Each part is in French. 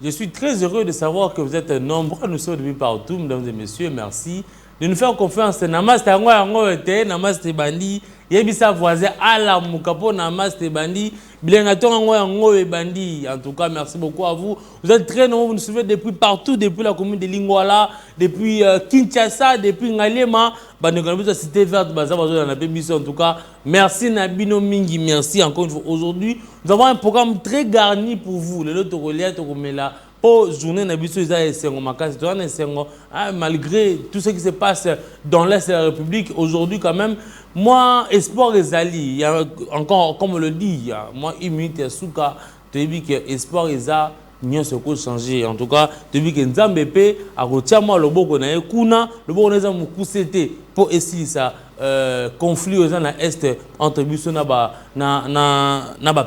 Je suis très heureux de savoir que vous êtes nombreux, nous sommes depuis partout, mesdames et messieurs, merci de nous faire confiance. Namaste, namaste bandi, yebisa voisin ala mukapo namaste bandi, bilengaton bandi. En tout cas, merci beaucoup à vous. Vous êtes très nombreux, vous nous suivez depuis partout, depuis la commune de Lingwala, depuis Kinshasa, depuis Ngalema, cité verte, en tout cas, merci Nabino Mingi, merci encore une fois. Aujourd'hui, nous avons un programme très garni pour vous. Le loto là. Pour journée malgré tout ce qui se passe dans l'Est de la République, aujourd'hui quand même, moi, espoir est ali. Il y a encore, comme on le dit, moi, une minute, souka, tu dis que espoir est à n'y ce qu'on changer. En tout cas, tu dis que Nzambépé a retiré moi le beau qu'on a kuna, le beau qu'on a beaucoup c'était pour essayer ça conflit aux dans l'Est entre Bissau na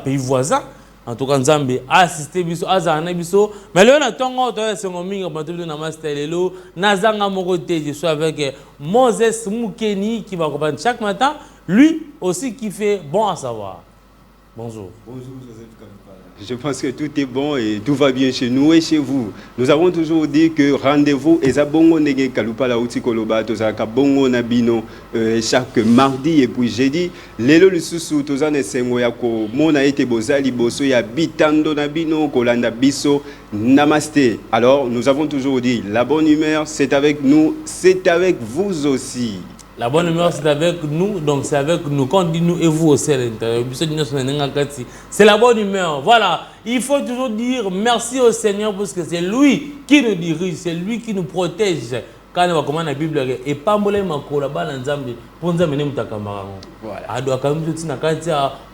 pays voisins. En tout cas, Nzambe a assisté biso, azana biso. Mais là, on attend que c'est un mingi, on va namaste lelo. Nazanga Morote, je suis avec Moses Moukeni qui va accompagner chaque matin. Lui aussi qui fait bon à savoir. Bonjour. Bonjour Joseph Kalupala. Je pense que tout est bon et tout va bien chez nous et chez vous. Nous avons toujours dit que rendez-vous est à Bongo Nege Kalupala Uti Koloba, Tozaka Bongo Nabino chaque mardi et puis jeudi. Lelo Lususu, Tozane Sengo Yako, Mona Ete Bozali Boso, ya Bitando Nabino, Kolanda Biso, Namaste. Alors, nous avons toujours dit, la bonne humeur, c'est avec nous, c'est avec vous aussi. La bonne humeur, c'est avec nous, donc c'est avec nous. Quand on dit nous et vous aussi à l'intérieur, c'est la bonne humeur. Voilà, il faut toujours dire merci au Seigneur parce que c'est lui qui nous dirige, c'est lui qui nous protège. Quand on va commander la Bible, et pas mouler ma collaboration dans Zambie, pour nous amener notre camarade. Voilà. Alors, quand même, tu n'as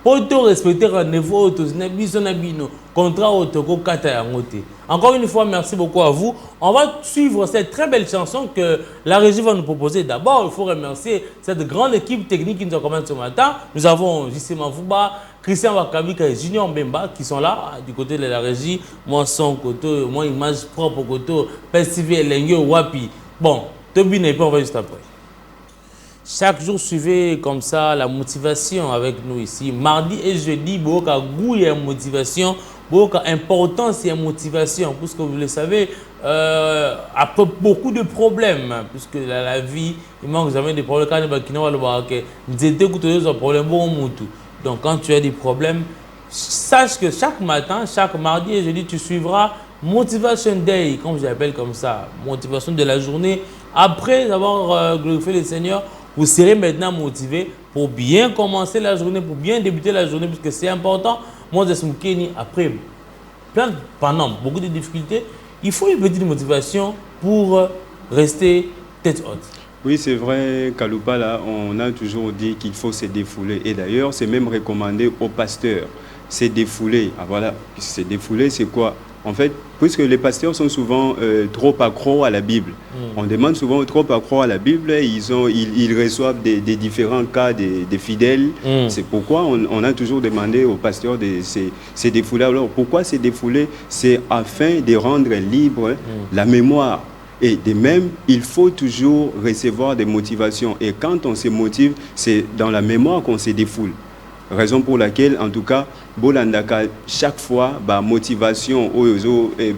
pour te respecter un niveau, tu n'as pas contrat au Togo, Kata. Encore une fois, merci beaucoup à vous. On va suivre cette très belle chanson que la régie va nous proposer. D'abord, il faut remercier cette grande équipe technique qui nous accompagne ce matin. Nous avons J.C. Mavouba, Christian Wakabika et Junior Mbemba qui sont là du côté de la régie. Moi, son côté, moi, image propre au côté, PSTV, Lengue, Wapi. Bon, Tobi n'est pas, on va juste après. Chaque jour, suivez comme ça la motivation avec nous ici. Mardi et jeudi, beaucoup de goût et motivation, beaucoup d'importance et motivation. Puisque vous le savez, après beaucoup de problèmes, puisque la vie, il manque jamais de problèmes. Quand donc, quand tu as des problèmes, sache que chaque matin, chaque mardi et jeudi, tu suivras Motivation Day, comme je l'appelle comme ça, motivation de la journée. Après avoir glorifié le Seigneur, vous serez maintenant motivé pour bien commencer la journée, pour bien débuter la journée, parce que c'est important. Moi, je suis Moukeni, après pendant beaucoup de difficultés, il faut une petite motivation pour rester tête haute. Oui, c'est vrai, Kaloupa, là, on a toujours dit qu'il faut se défouler. Et d'ailleurs, c'est même recommandé aux pasteurs. Se défouler. Ah, voilà, se défouler, c'est quoi? En fait, puisque les pasteurs sont souvent trop accros à la Bible, on demande souvent trop accros à la Bible, ils reçoivent des différents cas des fidèles. C'est pourquoi on a toujours demandé aux pasteurs de se défouler. Alors pourquoi se défouler? C'est afin de rendre libre la mémoire. Et de même, il faut toujours recevoir des motivations. Et quand on se motive, c'est dans la mémoire qu'on se défoule. Raison pour laquelle, en tout cas, Bolandaka, chaque fois, motivation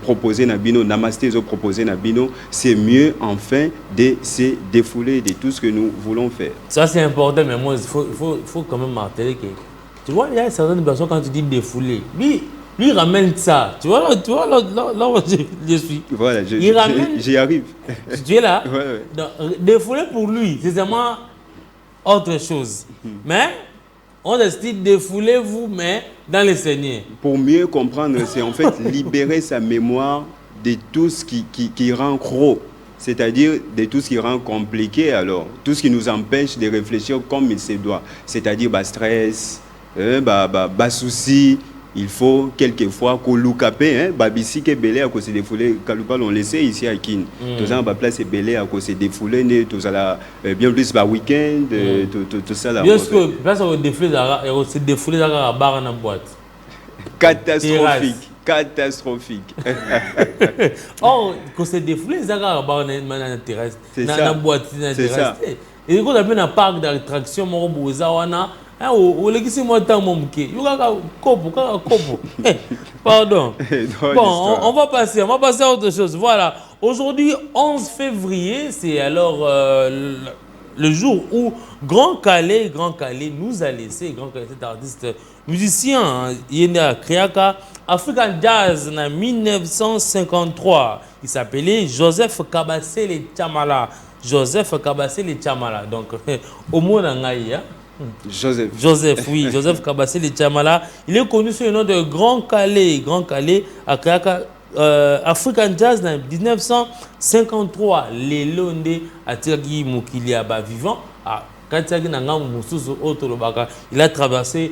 proposée Nabino, Namasté proposé Nabino, c'est mieux enfin de se défouler de tout ce que nous voulons faire. Ça c'est important, mais moi, il faut quand même marteler que, tu vois, il y a certaines personnes quand tu dis défouler, lui ramène ça. Tu vois, là où je suis. Voilà, j'y arrive. Tu es là? Ouais. Donc, défouler pour lui, c'est vraiment autre chose. Mais on décide de défouler vous, mais dans le Seigneur. Pour mieux comprendre, c'est en fait libérer sa mémoire de tout ce qui rend gros. C'est-à-dire de tout ce qui rend compliqué, alors. Tout ce qui nous empêche de réfléchir comme il se doit. C'est-à-dire stress, souci. Il faut quelquefois qu'on loupé, babisi que belé à cause de défouler, Kaloupa l'on laissé ici à Kin. Tout ça, place est belé à cause de défouler, tout ça bien plus week-end, tout ça là. Bien sûr, place au défouler dans la barre en boîte. Catastrophique. Oh, quand c'est défoulé, ça va barre en terrestre. C'est ça. Boîte, c'est ça. Et quand on a un parc d'attraction, Pardon. Bon, on va passer à autre chose. Voilà. Aujourd'hui, 11 février, c'est alors le jour où Grand Calais nous a laissé, Grand Calais, cet artiste musicien, il est à Kriaka, African Jazz en 1953. Il s'appelait Joseph Kabasele Chamala. Joseph Kabasele Chamala. Donc, au mot d'Angaïa. Joseph, oui, Joseph Kabasele Chamala. Il est connu sous le nom de Grand Calais à Kriaka. African Jazz en 1953, les Londé à Tirgi Mukili Aba vivant à il a traversé,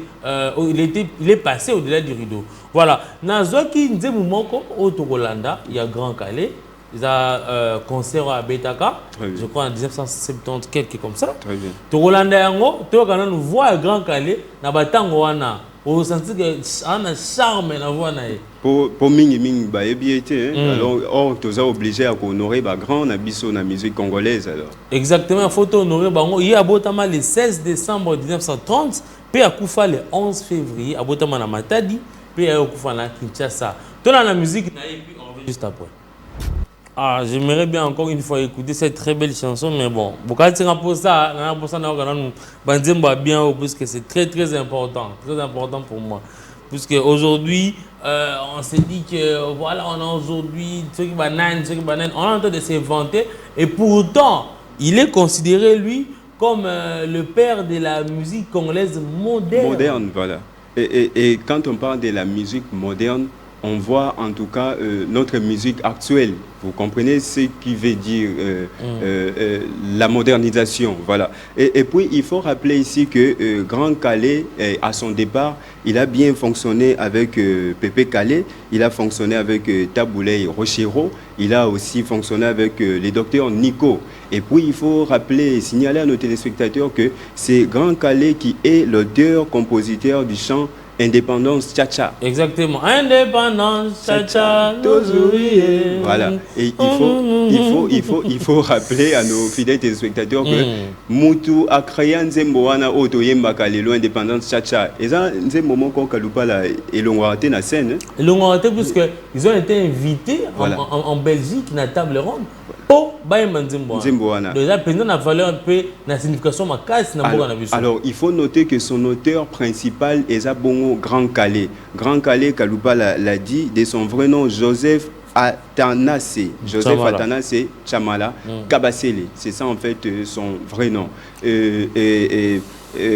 il est passé au-delà du rideau. Voilà. Nazoki Nzemumoko au Togolanda, il y a Grand Calais, il y a concert à Betaka, je crois en 1970, quelque comme ça. Très bien. Togolanda yango, Togolanda nous voit à Grand Calais, na batango wana. On sent que un charme na voix na pour mingi ba ebiete alors on est obligé à honorer ba grand na biso na musique congolaise alors. Exactement, il faut honorer bango. Il y a Botama le 16 décembre 1930, puis à Koufa le 11 février à Botama na Matadi, puis à Koufa na Kinshasa. Tout dans la musique na et puis on revient juste après. Ah, j'aimerais bien encore une fois écouter cette très belle chanson, mais bon, beaucoup de pour ça, bien parce que c'est très important pour moi. Puisque aujourd'hui, on s'est dit que voilà, on a aujourd'hui ceux qui banane, on est en train de s'inventer, et pourtant, il est considéré lui comme le père de la musique congolaise moderne. Moderne, voilà. Et quand on parle de la musique moderne, on voit en tout cas notre musique actuelle. Vous comprenez ce qui veut dire la modernisation. Voilà. Et puis, il faut rappeler ici que Grand Calais, à son départ, il a bien fonctionné avec Pépé Calais, il a fonctionné avec Taboulay Rochero, il a aussi fonctionné avec les docteurs Nico. Et puis, il faut rappeler et signaler à nos téléspectateurs que c'est Grand Calais qui est l'auteur-compositeur du chant Indépendance Tcha-Tcha. Exactement. Indépendance Tcha-Tcha. Voilà. Et il faut rappeler à nos fidèles téléspectateurs que Moutou a créé un Nzemboana Oto Yemba Lelo Indépendance Tcha-Tcha. Et ça, Nzembomo Kalupa et l'Ongwarate na scène. L'Ongwarate, puisqu'ils ont été invités en Belgique, dans la table ronde. Alors, il faut noter que son auteur principal est Zabongo Grand Calais. Grand Calais, Kaloupa l'a dit, de son vrai nom, Joseph Athanase. Joseph Athanase Chamala Kabasele. C'est ça en fait son vrai nom.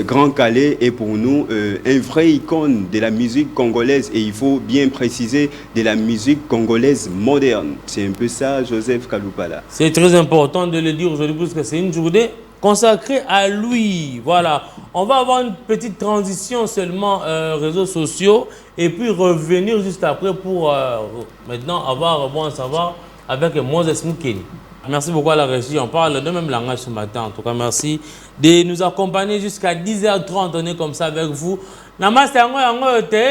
Grand Calais est pour nous un vrai icône de la musique congolaise et il faut bien préciser de la musique congolaise moderne. C'est un peu ça, Joseph Kaloupala. C'est très important de le dire aujourd'hui parce que c'est une journée consacrée à lui. Voilà. On va avoir une petite transition seulement réseaux sociaux et puis revenir juste après pour maintenant avoir bon à savoir avec Moses Moukeni. Merci beaucoup à la régie. On parle de même langage ce matin. En tout cas, merci de nous accompagner jusqu'à 10h30. On est comme ça avec vous. Namaste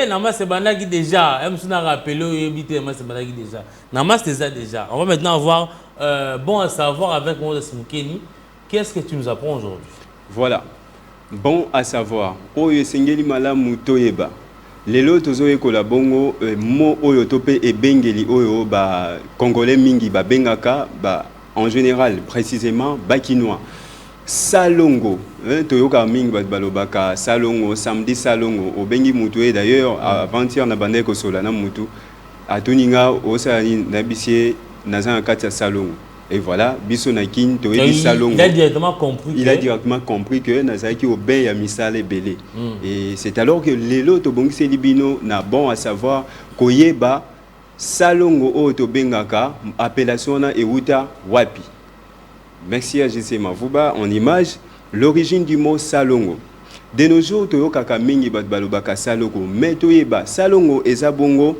Namaste Bandagi déjà. Namaste déjà. On va maintenant avoir bon à savoir avec Moses Moukeni. Qu'est-ce que tu nous apprends aujourd'hui? Voilà. Bon à savoir. Oyo Sengeli Malamu Toyeba. Lelo tozoye kolabongo mo oyo topé e bengeli oyo ba congolais mingi ba bengaka ba en général précisément bakinois salongo toyoka mingi ba balobaka salongo samedi salongo obengi mutu d'ailleurs avant-hier na bande ko sola na mutu atoninga osani na bisie naza kati ya salongo. Et voilà, Bissonakin, il a directement compris. Il a directement compris que Nazaki obéit à Misale Belé. Et c'est alors que Lelo Tobongse Libino n'a bon à savoir Koyeba Salongo Oto Bengaka, appellation na Euta Wapi. Merci à JC Mavouba. En image, l'origine du mot Salongo. De nos jours, Toyokaka Mingi Batbalobaka Salongo, mais Toyeba Salongo et Zabongo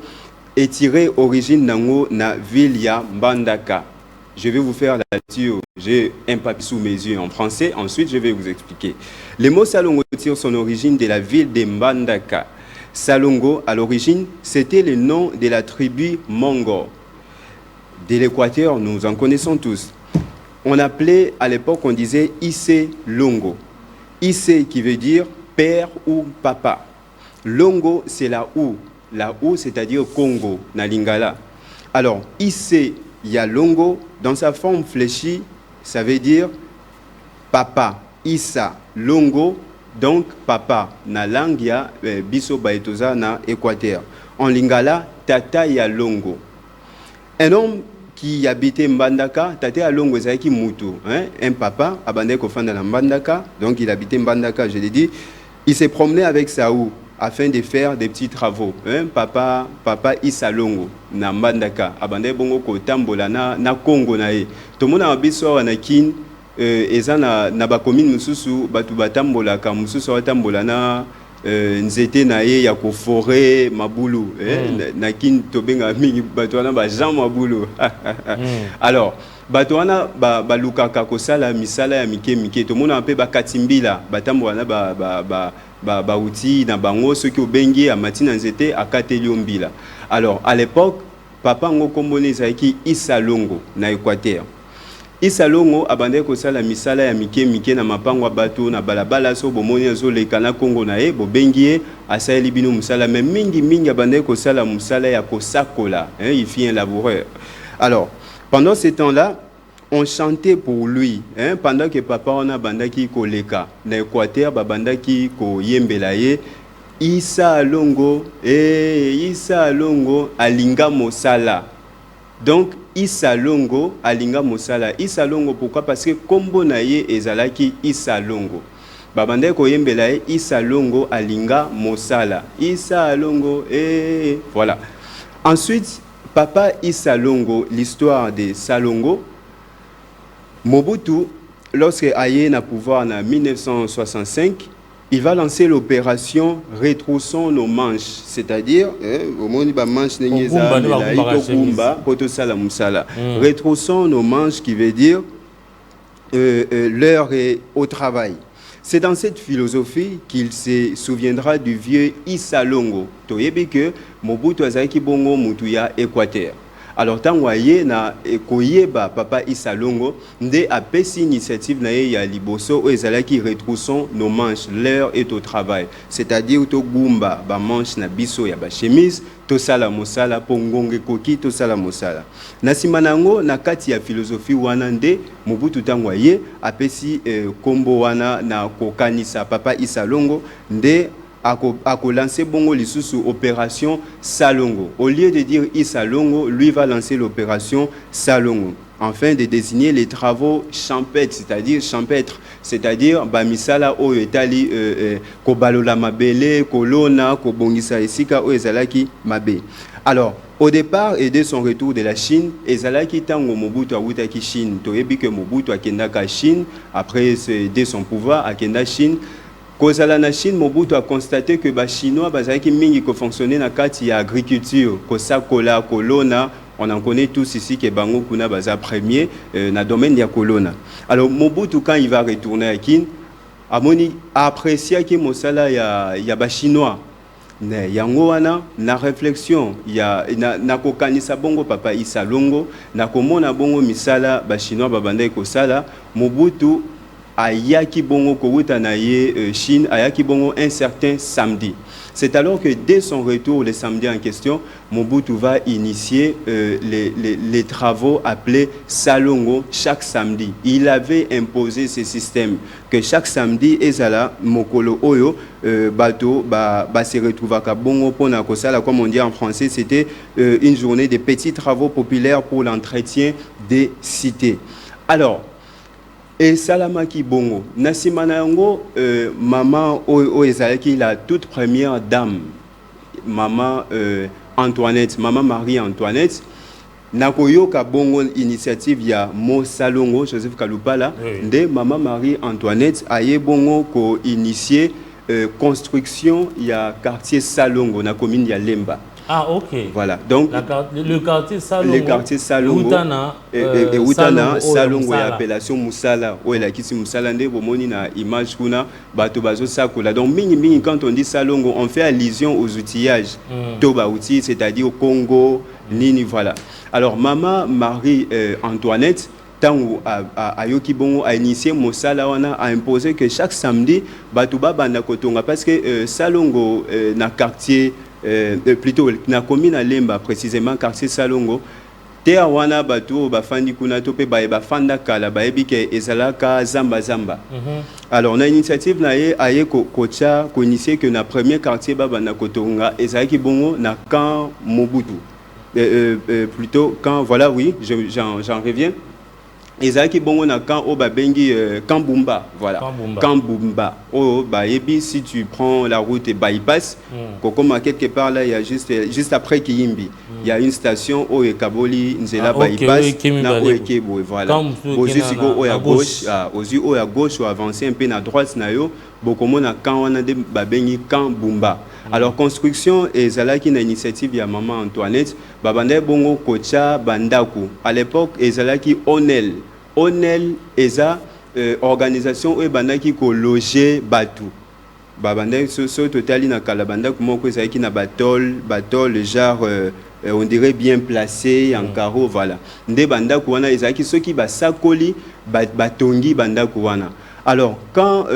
est tiré origine nango na ville ya Mbandaka. Je vais vous faire la lecture. J'ai un papier sous mes yeux en français. Ensuite, je vais vous expliquer. Le mot Salongo tire son origine de la ville de Mbandaka. Salongo, à l'origine, c'était le nom de la tribu Mongor. De l'Équateur, nous en connaissons tous. On appelait, à l'époque, on disait Issé Longo. Issé qui veut dire père ou papa. Longo, c'est la ou. La ou, c'est-à-dire Congo, na lingala. Alors, ici, il y a longo, dans sa forme fléchie, ça veut dire papa. Issa, longo, donc papa. Na langue, il y a biso baetoza na Équateur. En lingala, tata ya longo. Un homme qui habitait Mbandaka, tata ya longo, c'est qui Moutou. Un papa, abandé kofanda na Mbandaka, donc il habitait Mbandaka, je l'ai dit. Il s'est promené avec Saou afin de faire des petits travaux. Papa Issa longo, na Mbandaka, abandé bongo kotambola na Congo na ye. Tout le monde a biso na kin, eza na ba commune mususu, batu batambola ka mususu batambola na nzete na ye ya ko forêt mabulu na kin tobenga mingi bato wana ba Jean mabulu. Alors bato wana ba lukaka ko sala misala ya mike mike to mona mpe ba katimbila batambola na ba outil na bango ceux qui obengi a matina nzete akateli ombila. Alors à l'époque papa ngo kombone zaiki Issa longo na Équateur. Issa longo abandé ko sala misala ya mike mike na mapango bato na balabala so bomoni azo leka na Congo na ye bo bengie asali bino musala mais mingi abandé ko sala musala ya ko sakola il fit un laboureur. Alors pendant ce temps-là on chantait pour lui pendant que papa on a bandaki ko leka na Équateur babandaki ko yembela ye Issa longo Issa longo alinga mosala. Donc Issa longo alinga mosala. Issa longo pourquoi? Parce que kombo na ye ezalaki Issa longo. Babande ko yembela ye Issa longo alinga mosala. Issa longo voilà. Ensuite papa Issa longo, l'histoire de Salongo. Mobutu lorsque aye na pouvoir en 1965, il va lancer l'opération Retroussons nos manches, c'est-à-dire Retroussons nos manches qui veut dire l'heure est au travail. C'est dans cette philosophie qu'il se souviendra du vieux Issa longo. Toyebi que Mobutu azaki bongo mutuya Équateur. Alors tant voyez na koyeba papa Issa longo nde apesi initiative na ya liboso o ezalaki retroussons nos manches, l'heure est au travail, c'est-à-dire to gumba ba manche na biso ya ba chemise to sala mosala pongonge koki to sala mosala na simanango na kati ya philosophie wana nde Mobutu tango ye apesi kombo wana na kokanisa papa Issa longo nde a lancé bongo lisusu opération Salongo. Au lieu de dire Issa longo, lui va lancer l'opération Salongo, afin de désigner les travaux champêtres, c'est-à-dire bamisala o etali ko balola mabele, ko lona, ko bongisa esika o ezalaki mabe. Alors, au départ et dès son retour de la Chine, ezalaki tango Mobutu awutaki Chine. Toyebi que Mobutu akendaka Chine après dès son pouvoir akenda Chine. Kozala na Chine, Mobutu a constaté que les Chinois bazaki mingi ko fonctionner na kati ya agriculture, ko sakola, kolona, on en connaît tous ici que bango kuna baza premier na domaine ya kolona. Alors Mobutu quand il va retourner à Chine, amoni apprécié que mosala ya ba Chinois. Ne yango wana na réflexion ya na kokanisa bongo papa Issa longo, na komona bongo misala ba Chinois babanda ko sala Mobutu ayaki bongo kouta na ye Chine ayaki bongo un certain samedi. C'est alors que dès son retour le samedi en question, Mobutu va initier les travaux appelés Salongo chaque samedi. Il avait imposé ce système que chaque samedi ezala mokolo oyo bato se retrouvaka bongo pona kosala, comme on dit en français, c'était une journée de petits travaux populaires pour l'entretien des cités. Alors et Salamaki Bongo, Nasimana yango, maman Oezalaki, la toute première dame, maman Antoinette, maman Marie-Antoinette, Nakoyoka Bongo initiative ya Mo Salongo, Joseph Kalupala, de maman Marie-Antoinette, aye Bongo ko initié construction ya quartier Salongo, na commune ya Lemba. Ah, ok. Voilà. Donc, le quartier Salongo. Le quartier Salongo. Et Outana, Salongo, et appellation Moussala. Oui, la kisi Moussala, nde bomoni na image kuna, bato bazo sakola. Donc, quand on dit Salongo, on fait allusion aux outillages. Toba outils, c'est-à-dire au Congo, Nini, voilà. Alors, maman Marie-Antoinette, tango a yoki bongo a initié mosala wana a imposé que chaque samedi batuba banda kotonga parce que Salongo na quartier plutôt na commune à Lemba précisément quartier Salongo te wana batu bafandi kuna to pe ba fanda kala ba ebike ezalaka zamba zamba. Alors na initiative na ye aye kocha ko initier que na premier quartier baba na kotonga ezalaki bongo na camp Mobutu. Plutôt quand voilà oui j'en reviens ezalaki bongo na camp o babengi camp Bumba voilà camp Bumba oh bah ebi si tu prends la route et bypass kokoma quelque part là il y a juste après Kiyimbi il y a une station o ekaboli nzela bypass na o ekebo voilà ozu siko o ya gauche ozu o ya gauche ou avancer un peu na droite na yo bokomona camp wana de babengi camp Bumba. Alors construction ezalaki na initiative ya maman Antoinette babanda bongo kocha bandaku à l'époque ezalaki Onel eza organisation oyo bandaki ko loger batu babanda so totali na kala bandaku moko ezalaki na batol genre on dirait bien placé en carreau voilà nde bandaku wana ezalaki soki basakoli batongi bandaku wana. Alors quand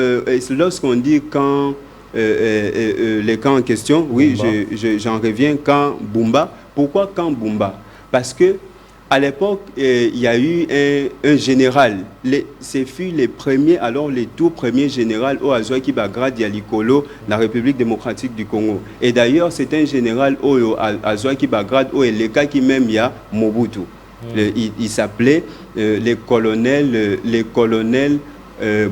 lorsqu'on dit quand les camps en question, oui, j'en reviens, camp Bumba. Pourquoi camp Bumba? Parce que à l'époque, il y a eu un général. Ce fut les premiers, alors les tout premiers généraux au Azouaki Bagrad Yalikolo, la République démocratique du Congo. Et d'ailleurs, c'est un général au Azouaki Bagrad, au Eleka qui même y a Mobutu. Il s'appelait les colonels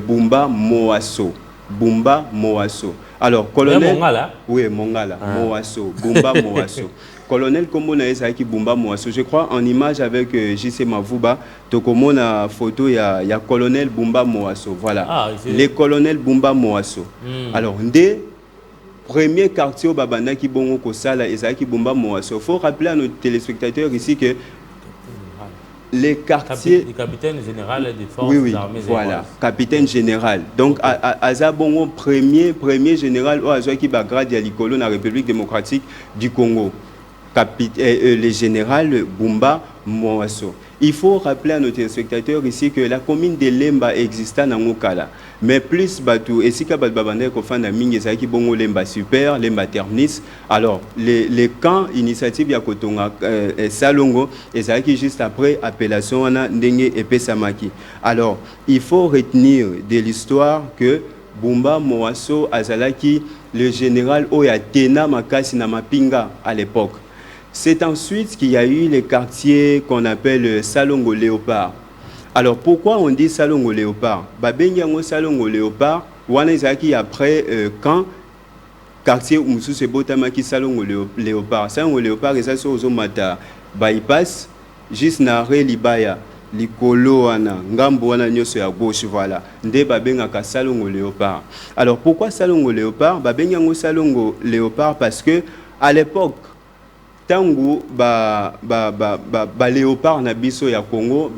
Bumba Moasso. Bumba Moasso. Alors, colonel... Oui, Mongala, Moasso, Bumba Moasso. Colonel Komona Ezaki Bumba Moasso. Je crois en image avec JC Mavouba, Tokomona photo, il y a colonel Bumba Moasso. Voilà, les colonels Bumba Moasso. Alors, dès premier quartier au Babana qui Bongo Kosala Ezaki Bumba Moasso, il faut rappeler à nos téléspectateurs ici que les quartiers... Le capitaine général des forces armées. Voilà, capitaine général. Donc, Azabongo, premier général au Azouaki Bagrad Yalikolo, dans la République démocratique du Congo. Le général Bumba Moasso. Il faut rappeler à nos téléspectateurs ici que la commune de Lemba existait dans Mokala. Mais plus Batou, et si Kabal Babane Kofana Mingi, Zaki Bongo Lemba Super, Lemba Ternis. Alors, les camps initiatives Yakotonga Salongo, et Zaki juste après appellation Ndenge et Pesamaki. Alors, il faut retenir de l'histoire que Bumba Moasso Azalaki, le général Oyatena Makasi Namapinga à l'époque. C'est ensuite qu'il y a eu les quartiers qu'on appelle Salongo Léopard. Alors pourquoi on dit Salongo Léopard? Babenyango Salongo Léopard, Wanezaki après quand quartier Umsuse Botamaki Salongo Léopard. Salongo Léopard, et ça c'est aux Mata bypass, juste na Libaya, Likolo wana, Ngambo wana nyoso ya gauche voilà. Nde babengaka Salongo Léopard. Alors pourquoi Salongo Léopard? Babenyango Salongo Léopard parce que à l'époque tangu léopard na biso ya Congo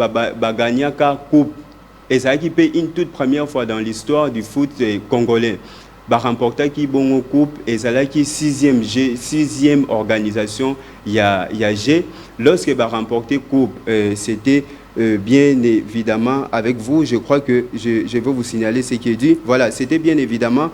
gagnaka coupe et ça qui paye une toute première fois dans l'histoire du foot congolais remporta qui bongo coupe et ça là qui sixième organisation ya G lorsque remporté coupe c'était bien évidemment avec vous, je crois que je veux vous signaler ce qui est dit. Voilà, c'était bien évidemment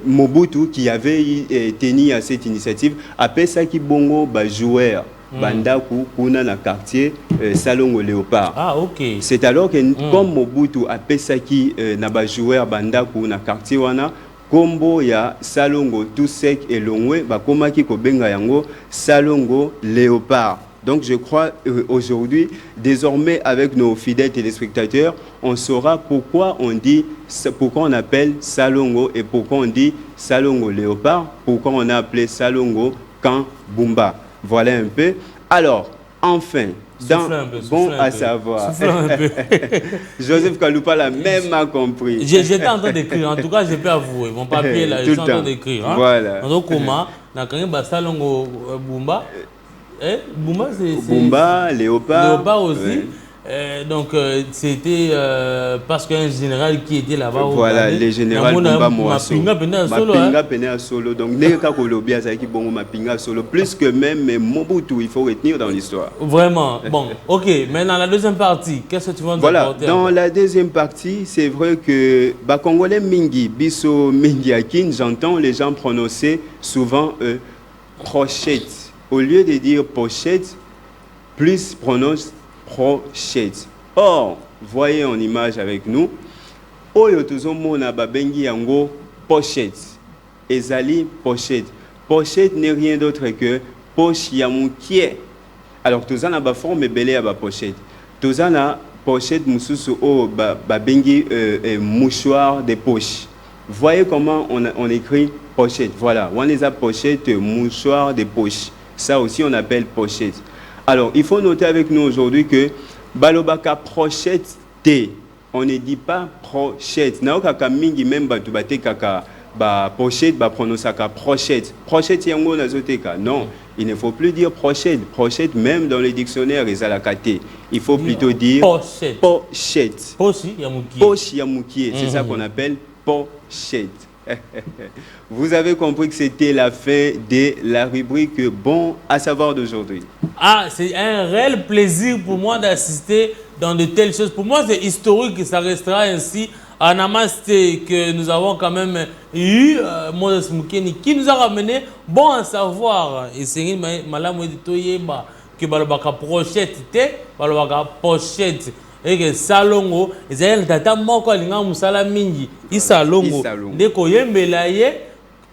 Mobutu qui avait tenu à cette initiative. Après ça, qui bongo joueur bandaku kuna na quartier Salongo Léopard. Ah ok. C'est alors que comme Mobutu après ça qui na joueur bandaku na quartier wana kombo ya Salongo tout sec et longwe bakomaki ko benga yango Salongo Léopard. Donc je crois aujourd'hui, désormais avec nos fidèles téléspectateurs, on saura pourquoi on appelle Salongo et pourquoi on dit Salongo Léopard, pourquoi on a appelé Salongo Camp Bumba. Voilà un peu. Alors, enfin, à savoir, Joseph Kaloupa l'a même a compris. J'étais en train d'écrire, en tout cas je peux avouer, mon papier là, je suis en train d'écrire. Hein? Voilà. Donc comment, Salongo Bumba. Bumba, c'est Bumba, Léopard. Léopard aussi. Oui. C'était parce qu'un général qui était là-bas. Voilà, les généraux Bumba Moasso. Mapinga Pena Solo. Donc, Neka Kolobia, ça qui bon Mapinga Solo. Plus que même Mobutu, il faut retenir dans l'histoire. Vraiment. Bon, ok. Maintenant, la deuxième partie, qu'est-ce que tu vas nous apporter? Dans la deuxième partie, c'est vrai que Congolais Mingi, Bisso Mingi Akin, j'entends les gens prononcer souvent prochette. Au lieu de dire pochette, plus prononcent prochette. Or, voyez en image avec nous, Oyo tozomo na babengi yango pochette. Ezali pochette. Pochette n'est rien d'autre que poche yamoukie. Alors, tozana ba forme belé à ba pochette. Tozana pochette mususu o babengi mouchoir de poche. Voyez comment on écrit pochette. Voilà, on les a pochette, mouchoir de poche. Ça aussi, on appelle pochette. Alors, il faut noter avec nous aujourd'hui que balobaka prochette T. On ne dit pas prochette. Naokaka mingi même batubate kaka ba pochette ba prononcaka prochette. Prochette yango nazoteka. Non, il ne faut plus dire prochette. Prochette même dans le dictionnaire les alakate. Il faut plutôt dire pochette. Pochette. Poche yamoukie. C'est ça qu'on appelle pochette. Vous avez compris que c'était la fin de la rubrique Bon à savoir d'aujourd'hui. Ah, c'est un réel plaisir pour moi d'assister dans de telles choses. Pour moi, c'est historique et ça restera ainsi. En Namasté, que nous avons quand même eu Moses Moukeni qui nous a ramené bon à savoir. Et c'est Malam Toyeba que Balobaka prochette, Balobaka pochette. Et que salongo, ils ont tata moko linga musala mingi, isalongo. Ndeko yembela ye,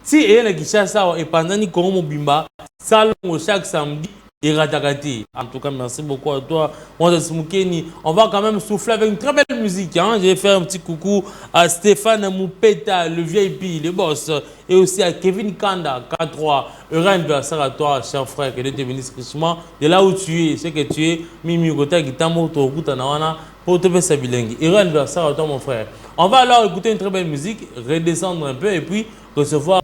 si et la Kishasa et pendant ni Kongo Bimba, salongo chaque samedi. En tout cas, merci beaucoup à toi, Moses Moukeni. On va quand même souffler avec une très belle musique. Hein? Je vais faire un petit coucou à Stéphane Moupeta, le VIP, le boss, et aussi à Kevin Kanda, K3. Heureux anniversaire à toi, cher frère, que Dieu te bénisse richement. De là où tu es, c'est que tu es, Mimi Gota, qui t'a montré au Koutanawana, pour te faire sa bilingue. Heureux anniversaire à toi, mon frère. On va alors écouter une très belle musique, redescendre un peu et puis recevoir.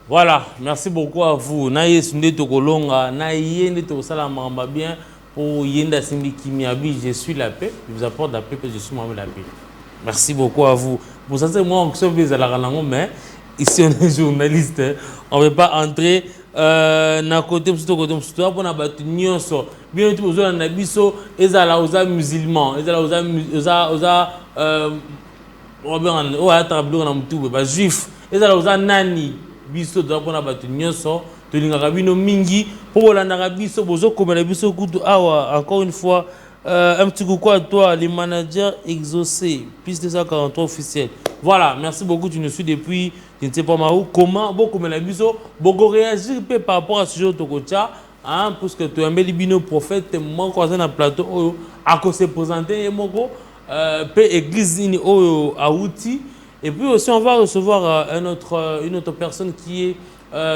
Voilà, merci beaucoup à vous. Naye Sunde Tokolonga, Naye Nde Tokosalamamba bien pour Yenda Simbi Kimiabi, je suis la paix. Je vous apporte la paix parce que je suis moi-même la paix. Merci beaucoup à vous. Pour ça, c'est moi, on se fait à la Ranango, mais ici on est journaliste. On ne veut pas entrer na côté pour na battu nyonso. Bien tout aux na biso ezala oza musulman, ezala oza Robert o atablo na mutu ba juif, ezala oza nani. Biso doit battu nyonso to lingaka bino mingi pour la biso bozo comme la biso kutu awa encore une fois un petit coucou à toi les managers exaucés piste 243 officiel. Voilà, merci beaucoup, tu nous suis depuis je ne sais pas où comment beaucoup comme la biso beaucoup réagir par rapport à ce sujet de Kocha hein parce que tu es un bel bino prophète moi quand on a plateau à quoi se présenter et moko pe église ni o à outil. Et puis aussi, on va recevoir une autre personne qui est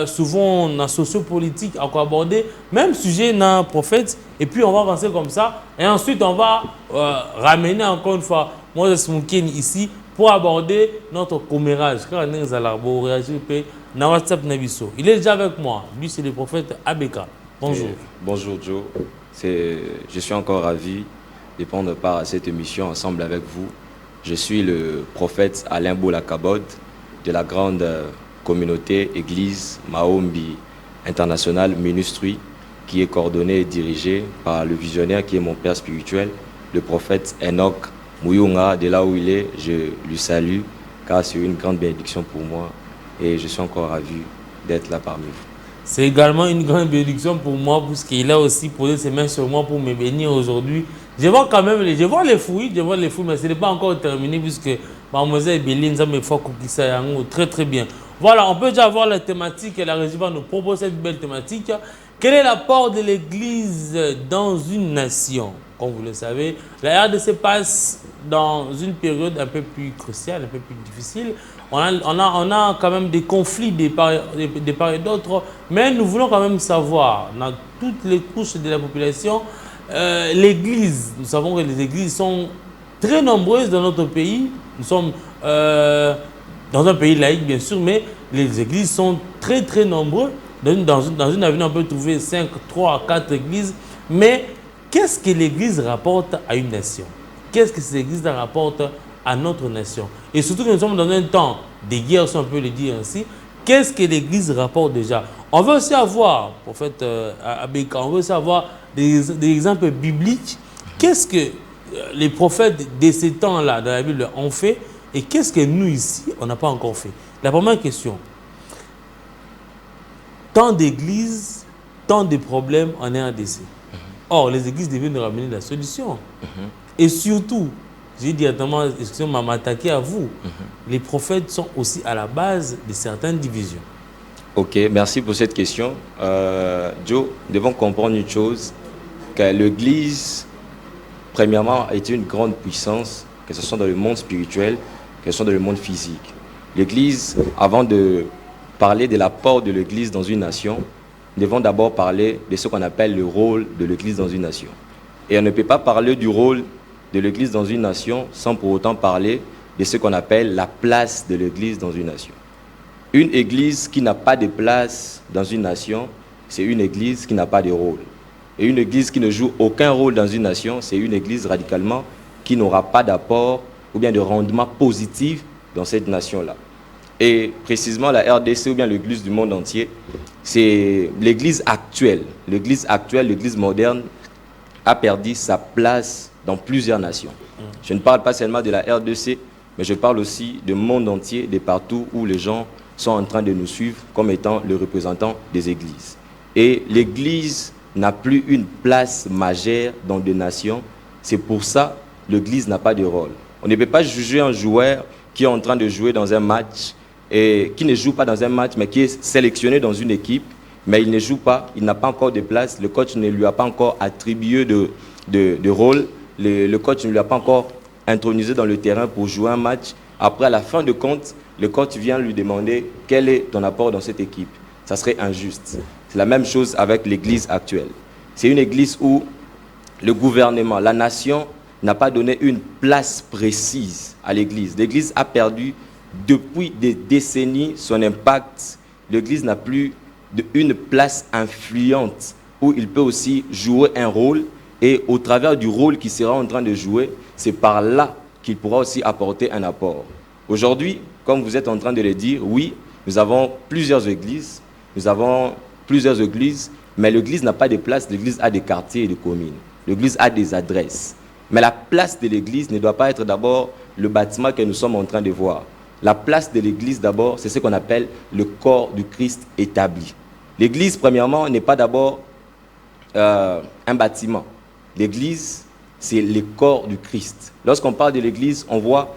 souvent dans la sociopolitique, à quoi aborder, même sujet dans le prophète. Et puis, on va avancer comme ça. Et ensuite, on va ramener encore une fois Moses Moukeni ici pour aborder notre commérage. Il est déjà avec moi. Lui, c'est le prophète Abeka. Bonjour. Bonjour, Joe. Je suis encore ravi de prendre part à cette émission ensemble avec vous. Je suis le prophète Alain Boulakabod de la grande communauté Église Mahombi International Ministry qui est coordonnée et dirigée par le visionnaire qui est mon père spirituel, le prophète Enoch Mouyunga. De là où il est, je lui salue car c'est une grande bénédiction pour moi et je suis encore ravi d'être là parmi vous. C'est également une grande bénédiction pour moi parce qu'il a aussi posé ses mains sur moi pour me bénir aujourd'hui. Je vois quand même les fruits, mais ce n'est pas encore terminé puisque Mademoiselle Béline, ça me fait très très bien. Voilà, on peut déjà voir la thématique et la régie va nous proposer cette belle thématique. Quel est l'apport de l'Église dans une nation? Comme vous le savez, la RDC passe dans une période un peu plus cruciale, un peu plus difficile. On a quand même des conflits des part et d'autre, mais nous voulons quand même savoir, dans toutes les couches de la population, l'Église, nous savons que les églises sont très nombreuses dans notre pays. Nous sommes dans un pays laïque, bien sûr, mais les églises sont très très nombreuses. Dans une avenue, on peut trouver 5, 3, 4 églises. Mais qu'est-ce que l'Église rapporte à une nation? Qu'est-ce que cette Église rapporte à notre nation? Et surtout que nous sommes dans un temps de guerre, si on peut le dire ainsi, qu'est-ce que l'Église rapporte déjà? On veut aussi avoir, prophète Abeka, on veut aussi avoir des exemples bibliques. Qu'est-ce que les prophètes de ces temps-là, dans la Bible, ont fait et qu'est-ce que nous, ici, on n'a pas encore fait? La première question. Tant d'églises, tant de problèmes en RDC. Or, les églises devaient nous ramener la solution. Et surtout, j'ai directement, excusez-moi, m'attaquer à vous. Les prophètes sont aussi à la base de certaines divisions. Ok, merci pour cette question. Joe, nous devons comprendre une chose, que l'Église, premièrement, est une grande puissance, que ce soit dans le monde spirituel, que ce soit dans le monde physique. L'Église, avant de parler de l'apport de l'Église dans une nation, nous devons d'abord parler de ce qu'on appelle le rôle de l'Église dans une nation. Et on ne peut pas parler du rôle de l'Église dans une nation sans pour autant parler de ce qu'on appelle la place de l'Église dans une nation. Une Église qui n'a pas de place dans une nation, c'est une Église qui n'a pas de rôle. Et une Église qui ne joue aucun rôle dans une nation, c'est une Église radicalement qui n'aura pas d'apport ou bien de rendement positif dans cette nation-là. Et précisément la RDC ou bien l'Église du monde entier, c'est l'Église actuelle. L'Église moderne a perdu sa place dans plusieurs nations. Je ne parle pas seulement de la RDC, mais je parle aussi du monde entier, de partout où les gens sont en train de nous suivre comme étant le représentant des églises. Et l'Église n'a plus une place majeure dans des nations. C'est pour ça que l'Église n'a pas de rôle. On ne peut pas juger un joueur qui est en train de jouer dans un match et qui ne joue pas dans un match, mais qui est sélectionné dans une équipe, mais il ne joue pas, il n'a pas encore de place, le coach ne lui a pas encore attribué de rôle, le coach ne lui a pas encore intronisé dans le terrain pour jouer un match. Après, à la fin de compte, le coach vient lui demander quel est ton apport dans cette équipe. Ça serait injuste. C'est la même chose avec l'Église actuelle. C'est une Église où le gouvernement, la nation, n'a pas donné une place précise à l'Église. L'Église a perdu depuis des décennies son impact. L'Église n'a plus une place influente où il peut aussi jouer un rôle et au travers du rôle qu'il sera en train de jouer, c'est par là qu'il pourra aussi apporter un apport. Aujourd'hui, comme vous êtes en train de le dire, oui, nous avons plusieurs églises, mais l'Église n'a pas de place, l'Église a des quartiers et des communes. L'Église a des adresses. Mais la place de l'Église ne doit pas être d'abord le bâtiment que nous sommes en train de voir. La place de l'Église d'abord, c'est ce qu'on appelle le corps du Christ établi. L'Église, premièrement, n'est pas d'abord un bâtiment. L'Église, c'est le corps du Christ. Lorsqu'on parle de l'Église, on voit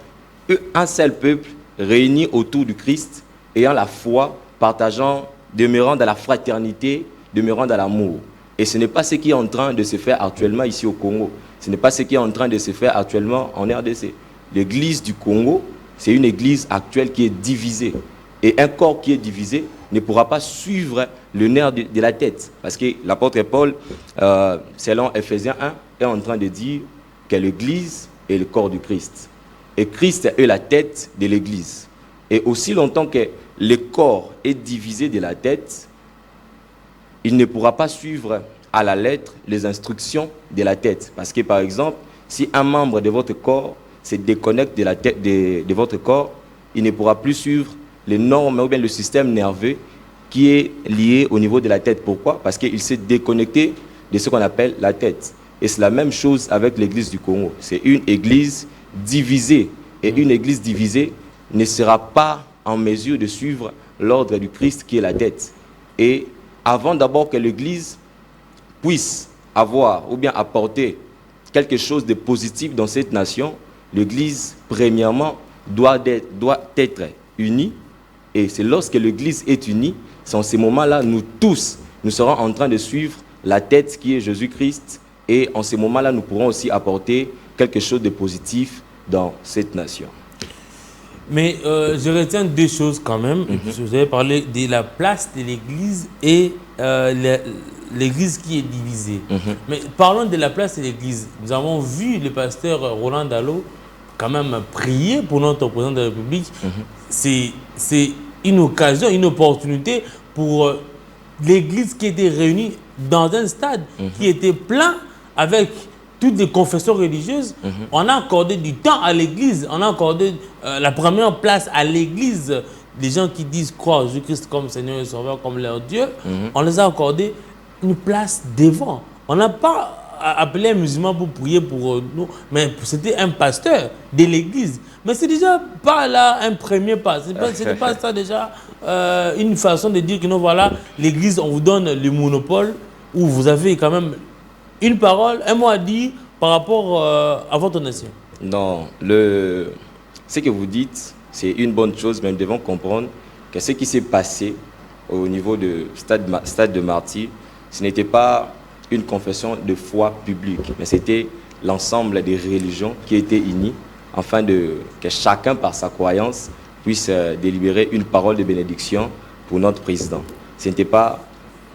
un seul peuple réuni autour du Christ, ayant la foi, partageant, demeurant dans la fraternité, demeurant dans l'amour. Et ce n'est pas ce qui est en train de se faire actuellement ici au Congo. Ce n'est pas ce qui est en train de se faire actuellement en RDC. L'Église du Congo, c'est une Église actuelle qui est divisée. Et un corps qui est divisé ne pourra pas suivre le nerf de la tête. Parce que l'apôtre Paul, selon Ephésiens 1, est en train de dire que l'Église est le corps du Christ. Et Christ est la tête de l'Église. Et aussi longtemps que le corps est divisé de la tête, il ne pourra pas suivre à la lettre les instructions de la tête. Parce que par exemple, si un membre de votre corps se déconnecte de la tête de votre corps, il ne pourra plus suivre les normes ou bien le système nerveux qui est lié au niveau de la tête. Pourquoi? Parce qu'il s'est déconnecté de ce qu'on appelle la tête. Et c'est la même chose avec l'Église du Congo. C'est une Église divisée. Et une Église divisée ne sera pas en mesure de suivre l'ordre du Christ qui est la tête. Et avant d'abord que l'Église puisse avoir ou bien apporter quelque chose de positif dans cette nation, l'Église, premièrement, doit être unie. Et c'est lorsque l'Église est unie, c'est en ces moments-là, nous tous, nous serons en train de suivre la tête qui est Jésus-Christ. Et en ces moments-là, nous pourrons aussi apporter quelque chose de positif dans cette nation. Mais je retiens deux choses quand même. Vous avez parlé de la place de l'Église et l'Église qui est divisée. Mais parlons de la place de l'Église. Nous avons vu le pasteur Roland Dallot quand même prier pour notre président de la République. C'est une occasion, une opportunité pour l'Église qui était réunie dans un stade qui était plein avec toutes les confessions religieuses, on a accordé du temps à l'Église, on a accordé la première place à l'Église. Les gens qui disent croire Jésus-Christ comme Seigneur et Sauveur, comme leur Dieu, on les a accordé une place devant. On n'a pas appelé un musulman pour prier pour nous, mais c'était un pasteur de l'Église. Mais c'est déjà pas là un premier pas. Ce n'est pas ça déjà une façon de dire que non, voilà, l'Église, on vous donne le monopole où vous avez quand même une parole, un mot à dire par rapport à votre nation. Non, ce que vous dites, c'est une bonne chose, mais nous devons comprendre que ce qui s'est passé au niveau du stade de Martyr, ce n'était pas une confession de foi publique, mais c'était l'ensemble des religions qui étaient unies afin que chacun, par sa croyance, puisse délibérer une parole de bénédiction pour notre président. Ce n'était pas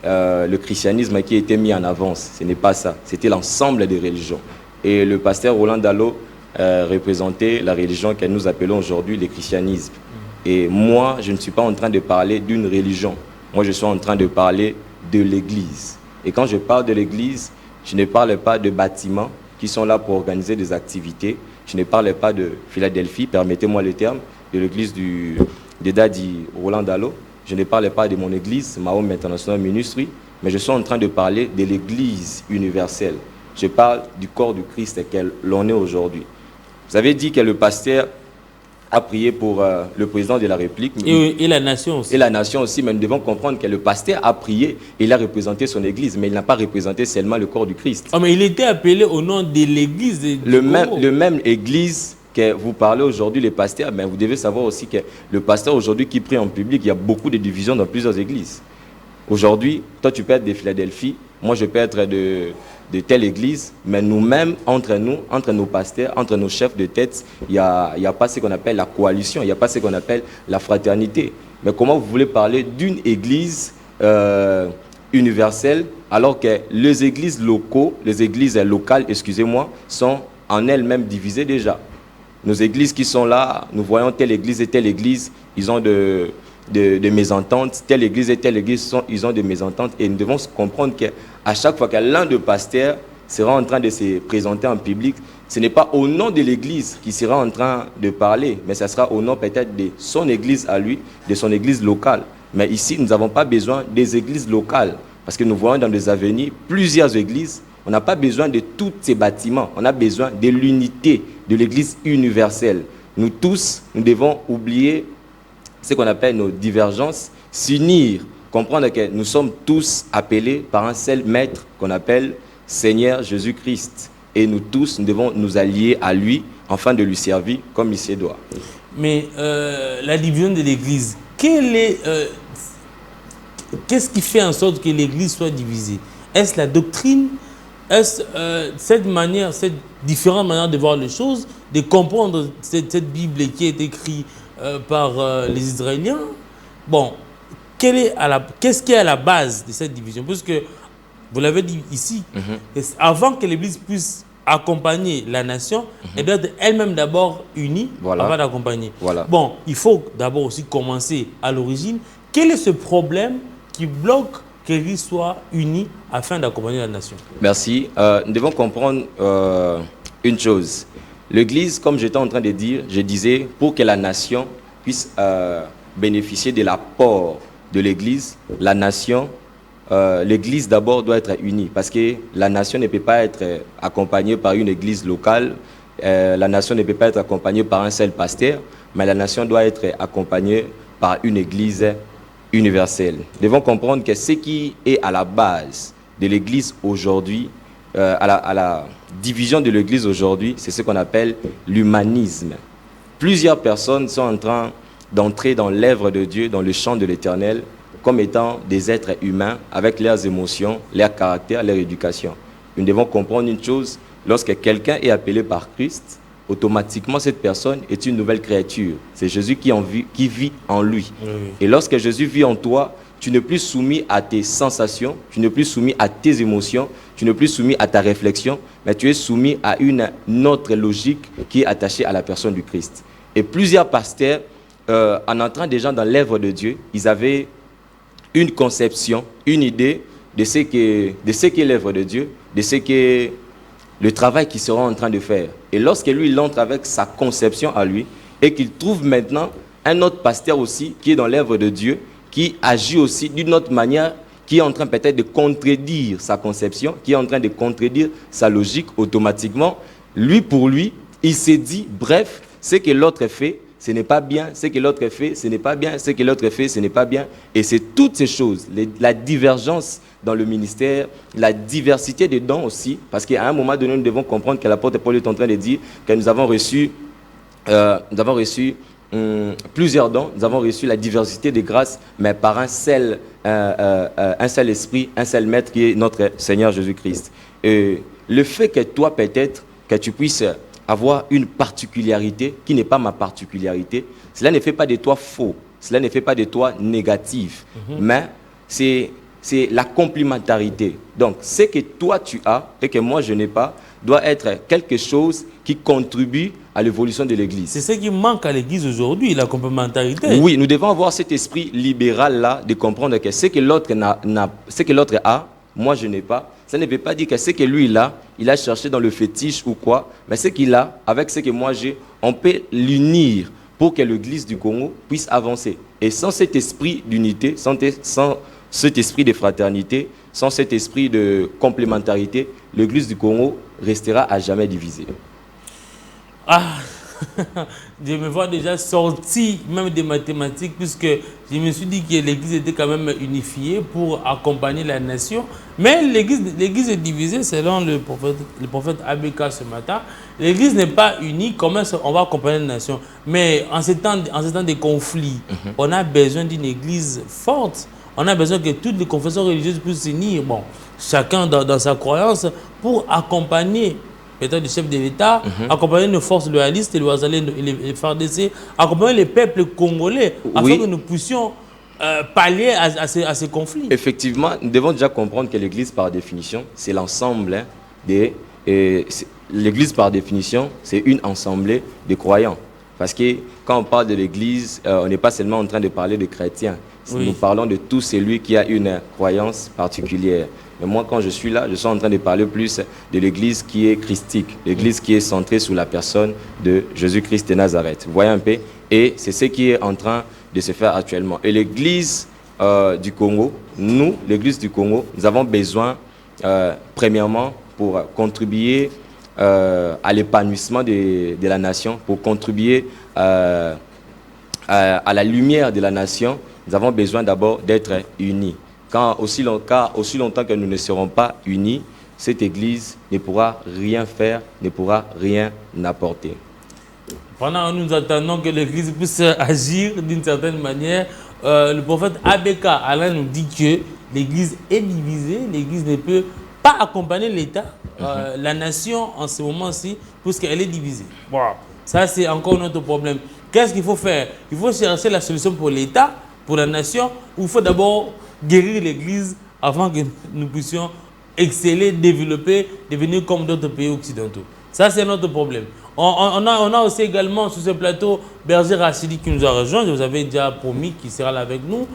le christianisme qui était mis en avance, ce n'est pas ça, c'était l'ensemble des religions. Et le pasteur Roland Dallot représentait la religion que nous appelons aujourd'hui le christianisme. Et moi, je ne suis pas en train de parler d'une religion, moi je suis en train de parler de l'Église. Et quand je parle de l'Église, je ne parle pas de bâtiments qui sont là pour organiser des activités. Je ne parle pas de Philadelphie, permettez-moi le terme, de l'église de Daddy Roland Dallot. Je ne parle pas de mon église, Mahom International Ministry, mais je suis en train de parler de l'église universelle. Je parle du corps du Christ qu'elle l'on est aujourd'hui. Vous avez dit que le pasteur a prié pour le président de la République. Et la nation aussi. Et la nation aussi, mais nous devons comprendre que le pasteur a prié et il a représenté son église, mais il n'a pas représenté seulement le corps du Christ. Oh, mais il était appelé au nom de l'église. Le même église que vous parlez aujourd'hui, les pasteurs, mais vous devez savoir aussi que le pasteur aujourd'hui qui prie en public, il y a beaucoup de divisions dans plusieurs églises. Aujourd'hui, toi tu peux être de Philadelphie, moi je peux être de telle église, mais nous-mêmes, entre nos pasteurs, entre nos chefs de tête, il n'y a pas ce qu'on appelle la coalition, il n'y a pas ce qu'on appelle la fraternité. Mais comment vous voulez parler d'une église universelle alors que les églises locales, excusez-moi, sont en elles-mêmes divisées déjà. Nos églises qui sont là, nous voyons telle église et telle église, ils ont de mésententes, telle église et telle église, ils ont des mésententes. Et nous devons comprendre qu'à chaque fois que l'un de pasteurs sera en train de se présenter en public, ce n'est pas au nom de l'église qu'il sera en train de parler, mais ce sera au nom peut-être de son église à lui, de son église locale. Mais ici, nous n'avons pas besoin des églises locales, parce que nous voyons dans des avenirs plusieurs églises. On n'a pas besoin de tous ces bâtiments, on a besoin de l'unité de l'église universelle. Nous tous, nous devons oublier ce qu'on appelle nos divergences, s'unir, comprendre que nous sommes tous appelés par un seul maître qu'on appelle Seigneur Jésus-Christ. Et nous tous, nous devons nous allier à lui afin de lui servir comme il se doit. Mais la division de l'Église, qu'est-ce qui fait en sorte que l'Église soit divisée? Est-ce la doctrine? Est-ce cette différente manière de voir les choses, de comprendre cette Bible qui est écrite par les Israéliens? Bon, qu'est-ce qui est à la base de cette division? Parce que, vous l'avez dit ici, avant que l'Église puisse accompagner la nation, elle doit être elle-même d'abord unie avant d'accompagner. Voilà. Bon, il faut d'abord aussi commencer à l'origine. Quel est ce problème qui bloque que l'Église soit unie afin d'accompagner la nation? Merci. Nous devons comprendre une chose. L'Église, comme j'étais en train de dire, je disais, pour que la nation puisse bénéficier de l'apport de l'Église, l'Église d'abord doit être unie, parce que la nation ne peut pas être accompagnée par une Église locale, la nation ne peut pas être accompagnée par un seul pasteur, mais la nation doit être accompagnée par une Église universelle. Nous devons comprendre que ce qui est à la base de l'Église aujourd'hui, à la division de l'Église aujourd'hui, c'est ce qu'on appelle l'humanisme. Plusieurs personnes sont en train d'entrer dans l'œuvre de Dieu, dans le champ de l'Éternel, comme étant des êtres humains avec leurs émotions, leur caractère, leur éducation. Nous devons comprendre une chose, lorsque quelqu'un est appelé par Christ, automatiquement cette personne est une nouvelle créature. C'est Jésus qui vit en lui. Et lorsque Jésus vit en toi, tu n'es plus soumis à tes sensations, tu n'es plus soumis à tes émotions, tu n'es plus soumis à ta réflexion, mais tu es soumis à une autre logique qui est attachée à la personne du Christ. Et plusieurs pasteurs, en entrant déjà dans l'œuvre de Dieu, ils avaient une conception, une idée de ce qu'est l'œuvre de Dieu, de ce qu'est le travail qu'il sera en train de faire. Et lorsque lui, il entre avec sa conception à lui, et qu'il trouve maintenant un autre pasteur aussi, qui est dans l'œuvre de Dieu, qui agit aussi d'une autre manière, qui est en train peut-être de contredire sa conception, qui est en train de contredire sa logique automatiquement, lui, pour lui, il s'est dit, bref, ce que l'autre fait, ce n'est pas bien, ce que l'autre fait, ce n'est pas bien, ce que l'autre fait, ce n'est pas bien. Et c'est toutes ces choses, la divergence dans le ministère, la diversité des dons aussi, parce qu'à un moment donné, nous devons comprendre que l'apôtre Paul est en train de dire que nous avons reçu plusieurs dons, nous avons reçu la diversité des grâces, mais par un seul esprit, un seul maître qui est notre Seigneur Jésus-Christ. Le fait que toi, peut-être, que tu puisses avoir une particularité qui n'est pas ma particularité, cela ne fait pas de toi faux, cela ne fait pas de toi négatif, mais c'est la complémentarité. Donc, ce que toi tu as et que moi je n'ai pas, doit être quelque chose qui contribue à l'évolution de l'Église. C'est ce qui manque à l'Église aujourd'hui, la complémentarité. Oui, nous devons avoir cet esprit libéral-là de comprendre que ce que l'autre a, moi je n'ai pas. Ça ne veut pas dire que ce que lui il a cherché dans le fétiche ou quoi, mais ce qu'il a, avec ce que moi j'ai, on peut l'unir pour que l'Église du Congo puisse avancer. Et sans cet esprit d'unité, sans cet esprit de fraternité, sans cet esprit de complémentarité, l'Église du Congo restera à jamais divisée. Ah, je me vois déjà sorti même des mathématiques, puisque je me suis dit que l'Église était quand même unifiée pour accompagner la nation. Mais l'Église est divisée selon le prophète ABK ce matin. L'Église n'est pas unie. Comment on va accompagner la nation? Mais en ces temps de conflit, on a besoin d'une Église forte. On a besoin que toutes les confessions religieuses puissent s'unir, bon, chacun dans sa croyance, pour accompagner peut-être le chef de l'État, accompagner nos forces loyalistes, les Ouazalais, les FARDC, accompagner les peuples congolais, afin que nous puissions pallier à ces conflits. Effectivement, nous devons déjà comprendre que l'Église, par définition, c'est l'ensemble l'Église, par définition, c'est une assemblée de croyants. Parce que quand on parle de l'Église, on n'est pas seulement en train de parler de chrétiens. Oui. Nous parlons de tout celui qui a une croyance particulière. Mais moi, quand je suis là, je suis en train de parler plus de l'Église qui est christique, l'Église qui est centrée sur la personne de Jésus-Christ de Nazareth. Vous voyez un peu? Et c'est ce qui est en train de se faire actuellement. Et l'Église du Congo, nous, l'Église du Congo, nous avons besoin, premièrement, pour contribuer à l'épanouissement de la nation, pour contribuer à la lumière de la nation, nous avons besoin d'abord d'être unis. Car aussi longtemps que nous ne serons pas unis, cette Église ne pourra rien faire, ne pourra rien apporter. Pendant que nous attendons que l'Église puisse agir d'une certaine manière, le prophète ABK, Alain, nous dit que l'Église est divisée, l'Église ne peut pas accompagner l'État, la nation en ce moment-ci, puisqu'elle est divisée. Wow. Ça, c'est encore notre problème. Qu'est-ce qu'il faut faire? Il faut chercher la solution pour l'État, pour la nation, ou il faut d'abord guérir l'Église avant que nous puissions exceller, développer, devenir comme d'autres pays occidentaux. Ça, c'est notre problème. On a aussi également sur ce plateau Berger Rachidi qui nous a rejoint. Je vous avais déjà promis qu'il sera là avec nous.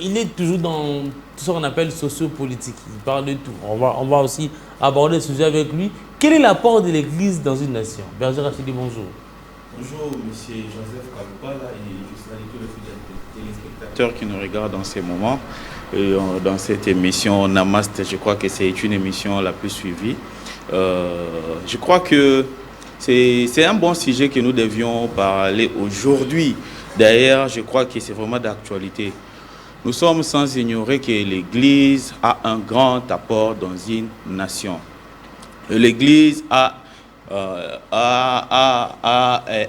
Il est toujours dans tout ce qu'on appelle sociopolitique. Il parle de tout. On va aussi aborder ce sujet avec lui. Quel est l'apport de l'Église dans une nation? Berger Rachidi, bonjour. Bonjour, M. Joseph Kalupala et je salue tous les fidèles téléspectateurs qui nous regardent dans ces moments. Dans cette émission Namaste, je crois que c'est une émission la plus suivie. Je crois que c'est un bon sujet que nous devions parler aujourd'hui. D'ailleurs, je crois que c'est vraiment d'actualité. Nous sommes sans ignorer que l'Église a un grand apport dans une nation. L'Église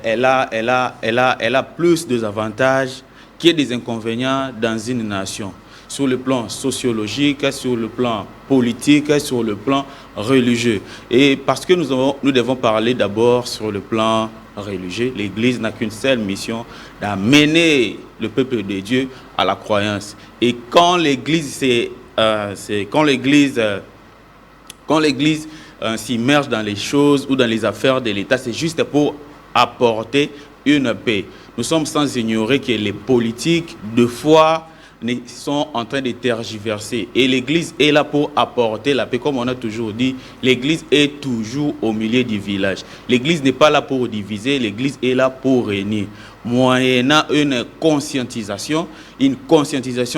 elle a plus d'avantages que des inconvénients dans une nation, sur le plan sociologique, sur le plan politique, sur le plan religieux. Et parce que nous devons parler d'abord sur le plan religieux, l'Église n'a qu'une seule mission, d'amener le peuple de Dieu à la croyance. Et quand l'Église s'immerge dans les choses ou dans les affaires de l'État, c'est juste pour apporter une paix. Nous sommes sans ignorer que les politiques, de fois, sont en train de tergiverser. Et l'Église est là pour apporter la paix. Comme on a toujours dit, l'Église est toujours au milieu du village. L'Église n'est pas là pour diviser, l'Église est là pour régner. Moyennant une conscientisation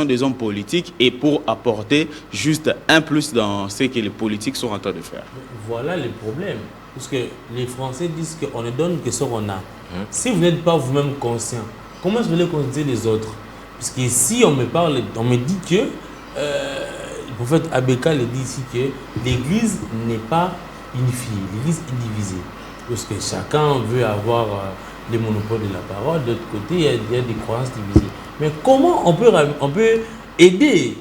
des hommes politiques et pour apporter juste un plus dans ce que les politiques sont en train de faire. Voilà le problème. Parce que les Français disent qu'on ne donne que ce qu'on a. Si vous n'êtes pas vous-même conscient, comment est-ce que vous voulez conscientiser les autres? Parce que si on me parle, on me dit que le prophète Abeka le dit ici que l'Église n'est pas unifiée, l'Église est divisée. Parce que chacun veut avoir les monopoles de la parole, de l'autre côté, il y a des croyances divisées. Mais comment on peut aider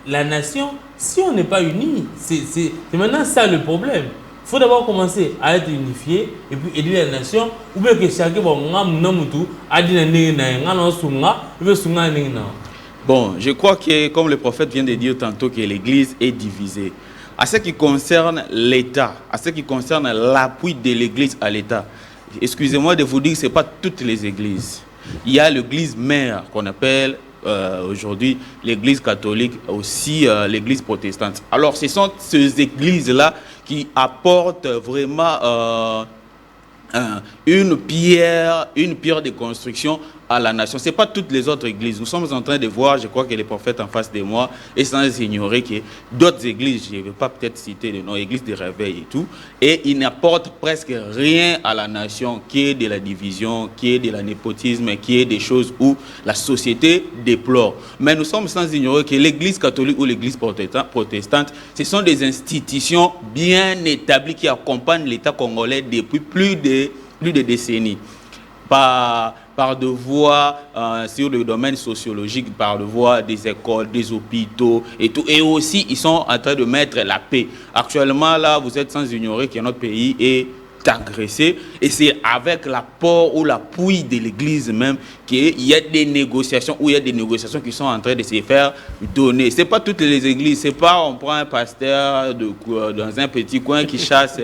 la nation si on n'est pas unis? C'est maintenant ça le problème. Il faut d'abord commencer à être unifié et puis aider la nation. Ou bien que chacun Bon, je crois que, comme le prophète vient de dire tantôt, que l'Église est divisée. À ce qui concerne l'État, à ce qui concerne l'appui de l'Église à l'État, excusez-moi de vous dire que ce n'est pas toutes les églises. Il y a l'Église mère qu'on appelle aujourd'hui l'Église catholique, aussi l'Église protestante. Alors, ce sont ces églises-là qui apportent vraiment une pierre de construction à la nation. Ce n'est pas toutes les autres églises. Nous sommes en train de voir, je crois que les prophètes en face de moi, et sans ignorer que d'autres églises, je ne vais pas peut-être citer les noms, églises de réveil et tout, et ils n'apportent presque rien à la nation, qui est de la division, qui est de la népotisme, qui est des choses où la société déplore. Mais nous sommes sans ignorer que l'église catholique ou l'église protestante, ce sont des institutions bien établies qui accompagnent l'État congolais depuis plus de décennies. Par de voies sur le domaine sociologique, par de voies des écoles, des hôpitaux et tout. Et aussi, ils sont en train de mettre la paix. Actuellement, là, vous êtes sans ignorer que notre pays est agressé. Et c'est avec l'apport ou l'appui de l'Église même qu'il y a des négociations, qui sont en train de se faire donner. Ce n'est pas toutes les églises. Ce n'est pas on prend un pasteur dans un petit coin qui chasse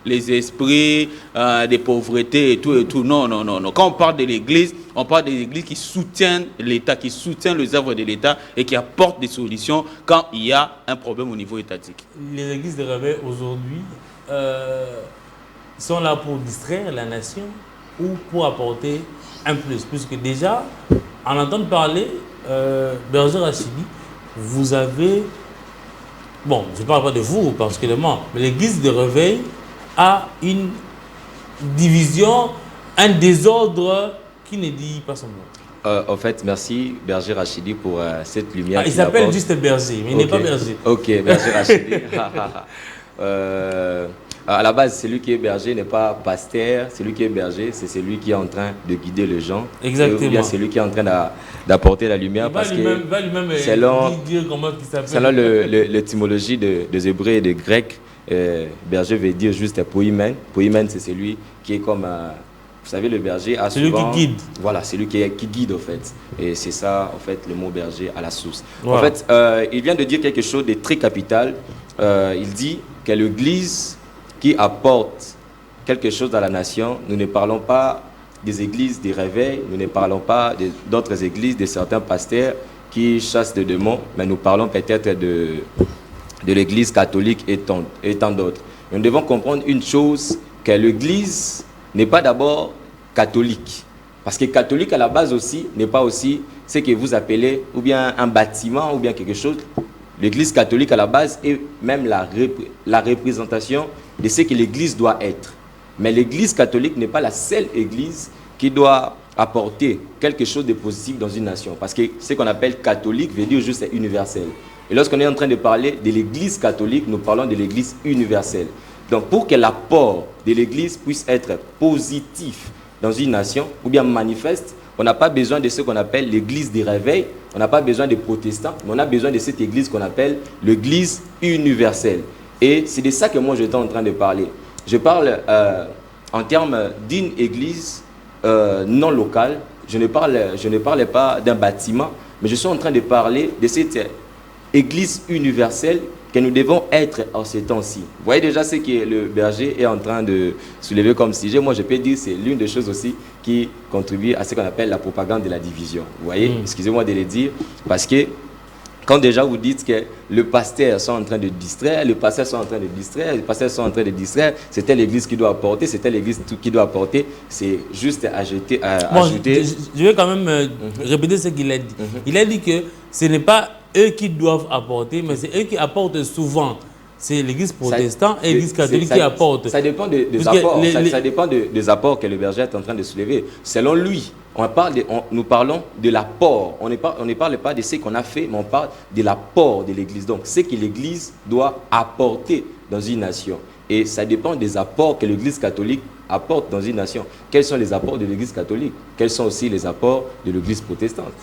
les esprits de pauvreté et tout. Non. Quand on parle de l'Église, on parle des églises qui soutiennent l'État, qui soutiennent les œuvres de l'État et qui apportent des solutions quand il y a un problème au niveau étatique. Les églises de réveil aujourd'hui sont là pour distraire la nation ou pour apporter un plus. Puisque déjà, en entendant parler, Berger Rachidi, vous avez... Bon, je ne parle pas de vous particulièrement, mais l'église de réveil a une division, un désordre qui ne dit pas son nom. En fait, merci Berger Rachidi pour cette lumière. Il s'appelle juste Berger, mais il n'est pas Berger. Ok, Berger Rachidi. À la base, celui qui est berger n'est pas pasteur, celui qui est berger, c'est celui qui est en train de guider les gens. Exactement. Ou bien celui qui est en train d'apporter la lumière. Parce que selon l'étymologie des Hébreux et des Grecs, berger veut dire juste poïmen. Poïmen, c'est celui qui est comme, vous savez, le berger a celui souvent... qui guide. Voilà, celui qui guide, en fait. Et c'est ça, en fait, le mot berger à la source. Voilà. En fait, il vient de dire quelque chose de très capital. Il dit que l'Église qui apporte quelque chose à la nation, nous ne parlons pas des églises des réveils, nous ne parlons pas d'autres églises, de certains pasteurs qui chassent des démons, mais nous parlons peut-être de l'église catholique et tant d'autres. Nous devons comprendre une chose, que l'église n'est pas d'abord catholique. Parce que catholique à la base aussi n'est pas aussi ce que vous appelez ou bien un bâtiment ou bien quelque chose. L'église catholique à la base est même la représentation de ce que l'église doit être. Mais l'église catholique n'est pas la seule église qui doit apporter quelque chose de positif dans une nation. Parce que ce qu'on appelle catholique veut dire juste universel. Et lorsqu'on est en train de parler de l'église catholique, nous parlons de l'église universelle. Donc pour que l'apport de l'église puisse être positif dans une nation, ou bien manifeste, on n'a pas besoin de ce qu'on appelle l'église des réveils, on n'a pas besoin des protestants, mais on a besoin de cette église qu'on appelle l'église universelle. Et c'est de ça que moi j'étais en train de parler. Je parle en termes d'une église non locale, je ne parle pas d'un bâtiment, mais je suis en train de parler de cette église universelle que nous devons être en ces temps-ci. Vous voyez déjà ce que le berger est en train de soulever comme sujet. Moi, je peux dire que c'est l'une des choses aussi qui contribue à ce qu'on appelle la propagande de la division. Vous voyez, excusez-moi de le dire, parce que quand déjà vous dites que le pasteur sont en train de distraire, le pasteur sont en train de distraire, les pasteurs sont en train de distraire, c'était l'église qui doit apporter, c'était l'église qui doit apporter, c'est juste à ajouter. Je vais quand même répéter ce qu'il a dit. Il a dit que ce n'est pas eux qui doivent apporter, mais c'est eux qui apportent souvent. C'est l'église protestante et l'église catholique qui apportent. Ça dépend des apports. Ça dépend des apports que le berger est en train de soulever. Selon lui, nous parlons de l'apport. On ne parle pas de ce qu'on a fait, mais on parle de l'apport de l'église. Donc, ce que l'église doit apporter dans une nation. Et ça dépend des apports que l'église catholique apporte dans une nation. Quels sont les apports de l'église catholique? Quels sont aussi les apports de l'église protestante?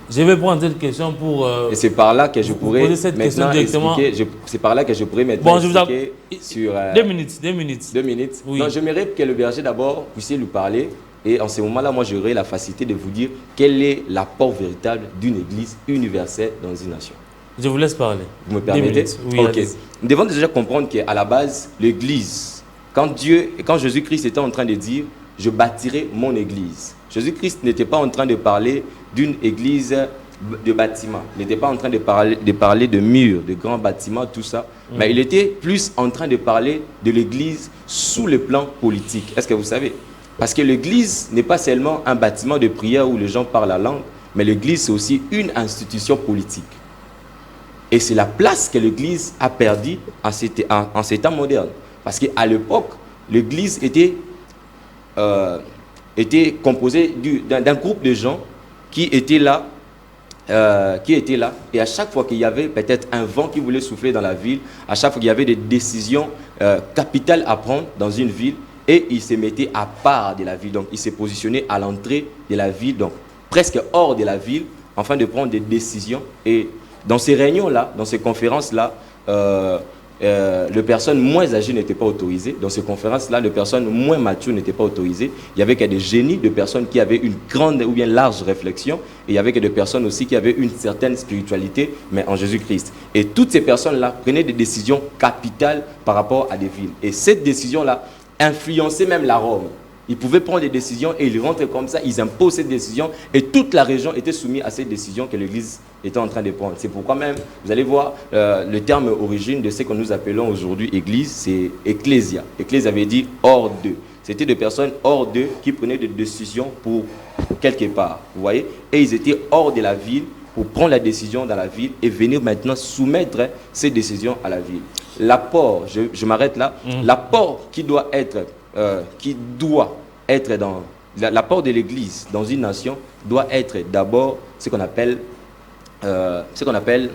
Je vais prendre cette question pour... et c'est par là que je pourrais maintenant expliquer. C'est par là que je pourrais maintenant expliquer sur... 2 minutes. 2 minutes. 2 minutes. Oui. Donc, j'aimerais que le berger d'abord puisse lui parler. Et en ce moment-là, moi, j'aurai la facilité de vous dire quel est l'apport véritable d'une église universelle dans une nation. Je vous laisse parler. Vous me permettez? Oui, ok. Nous devons déjà comprendre qu'à la base, l'église, quand Jésus-Christ était en train de dire « Je bâtirai mon église », Jésus-Christ n'était pas en train de parler d'une église de bâtiments, il n'était pas en train de parler de murs, de grands bâtiments, tout ça, mais il était plus en train de parler de l'église sous le plan politique. Est-ce que vous savez? Parce que l'église n'est pas seulement un bâtiment de prière où les gens parlent la langue, mais l'église c'est aussi une institution politique. Et c'est la place que l'église a perdue en ces temps modernes. Parce qu'à l'époque, l'église était composé d'un groupe de gens qui étaient là, et à chaque fois qu'il y avait peut-être un vent qui voulait souffler dans la ville, à chaque fois qu'il y avait des décisions capitales à prendre dans une ville, et ils se mettaient à part de la ville. Donc ils se positionnaient à l'entrée de la ville, donc presque hors de la ville, afin de prendre des décisions. Et dans ces réunions-là, dans ces conférences-là, les personnes moins âgées n'étaient pas autorisées. Dans ces conférences-là, les personnes moins matures n'étaient pas autorisées. Il y avait que des génies, de personnes qui avaient une grande ou bien large réflexion. Et il y avait que des personnes aussi qui avaient une certaine spiritualité, mais en Jésus-Christ. Et toutes ces personnes-là prenaient des décisions capitales par rapport à des villes. Et cette décision-là influençait même la Rome. Ils pouvaient prendre des décisions et ils rentraient comme ça, ils imposent cette décision et toute la région était soumise à cette décision que l'Église était en train de prendre. C'est pourquoi même, vous allez voir, le terme origine de ce que nous appelons aujourd'hui Église, c'est Ecclésia. Ecclésia veut dire hors d'eux. C'était des personnes hors d'eux qui prenaient des décisions pour quelque part, vous voyez. Et ils étaient hors de la ville pour prendre la décision dans la ville et venir maintenant soumettre ces décisions à la ville. L'apport, je m'arrête là, l'apport qui doit être dans l'apport de l'Église dans une nation doit être d'abord ce qu'on appelle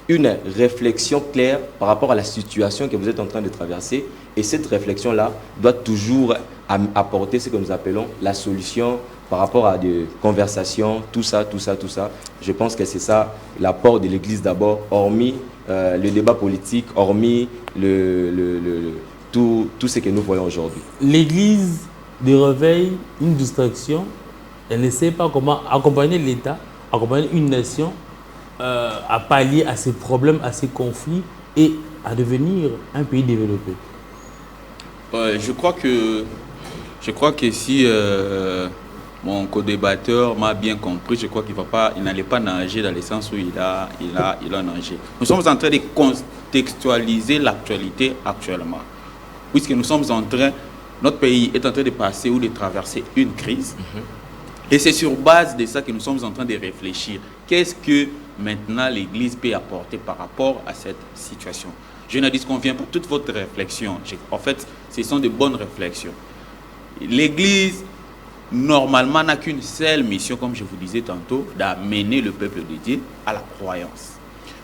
une réflexion claire par rapport à la situation que vous êtes en train de traverser. Et cette réflexion-là doit toujours apporter ce que nous appelons la solution par rapport à des conversations, tout ça. Je pense que c'est ça l'apport de l'Église d'abord, hormis le débat politique, hormis tout ce que nous voyons aujourd'hui. L'Église de réveil, une distraction, elle ne sait pas comment accompagner l'État, accompagner une nation à pallier à ses problèmes, à ses conflits et à devenir un pays développé. Je crois que si mon co-débatteur m'a bien compris, je crois qu'il n'allait pas nager dans le sens où il a nagé. Nous sommes en train de contextualiser l'actualité actuellement. Puisque notre pays est en train de passer ou de traverser une crise. Et c'est sur base de ça que nous sommes en train de réfléchir. Qu'est-ce que maintenant l'Église peut apporter par rapport à cette situation? Je ne disconviens pas toute votre réflexion. En fait, ce sont de bonnes réflexions. L'Église, normalement, n'a qu'une seule mission, comme je vous disais tantôt, d'amener le peuple de Dieu à la croyance.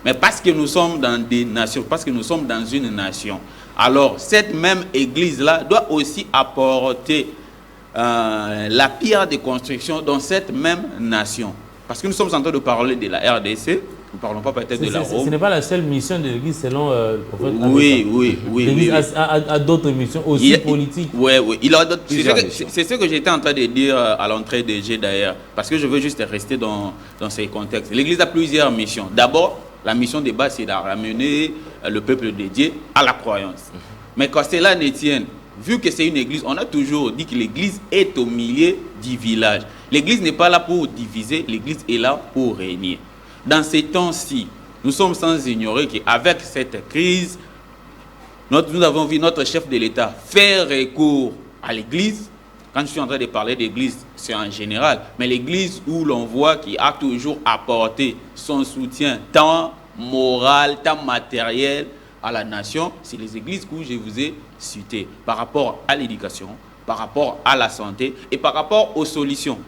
Mais parce que nous sommes dans des nations, parce que nous sommes dans une nation, alors cette même église-là doit aussi apporter la pierre de construction dans cette même nation. Parce que nous sommes en train de parler de la RDC, nous ne parlons pas peut-être de la Rome. Ce n'est pas la seule mission de l'église selon le prophète. Oui. L'église a d'autres missions aussi politiques. Oui. C'est ce que j'étais en train de dire à l'entrée des G d'ailleurs. Parce que je veux juste rester dans ces contextes. L'église a plusieurs missions. D'abord, La mission de base, c'est de ramener le peuple dédié à la croyance. Mais quand cela ne tient, vu que c'est une église, on a toujours dit que l'église est au milieu du village. L'église n'est pas là pour diviser, l'église est là pour régner. Dans ces temps-ci, nous sommes sans ignorer qu'avec cette crise, nous avons vu notre chef de l'État faire recours à l'église. Quand je suis en train de parler d'église, c'est en général, mais l'église où l'on voit qu'il a toujours apporté son soutien, tant moral, tant matériel, à la nation, c'est les églises que je vous ai citées par rapport à l'éducation, par rapport à la santé et par rapport aux solutions.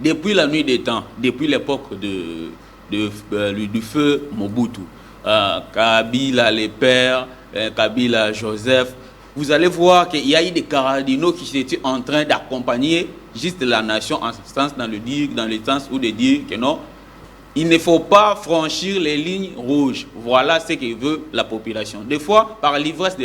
Depuis la nuit des temps, depuis l'époque du feu Mobutu, Kabila les pères, Kabila Joseph, vous allez voir qu'il y a eu des cardinaux qui étaient en train d'accompagner juste la nation en ce sens, dans le sens où de dire que non, il ne faut pas franchir les lignes rouges. Voilà ce que veut la population. Des fois, par l'ivresse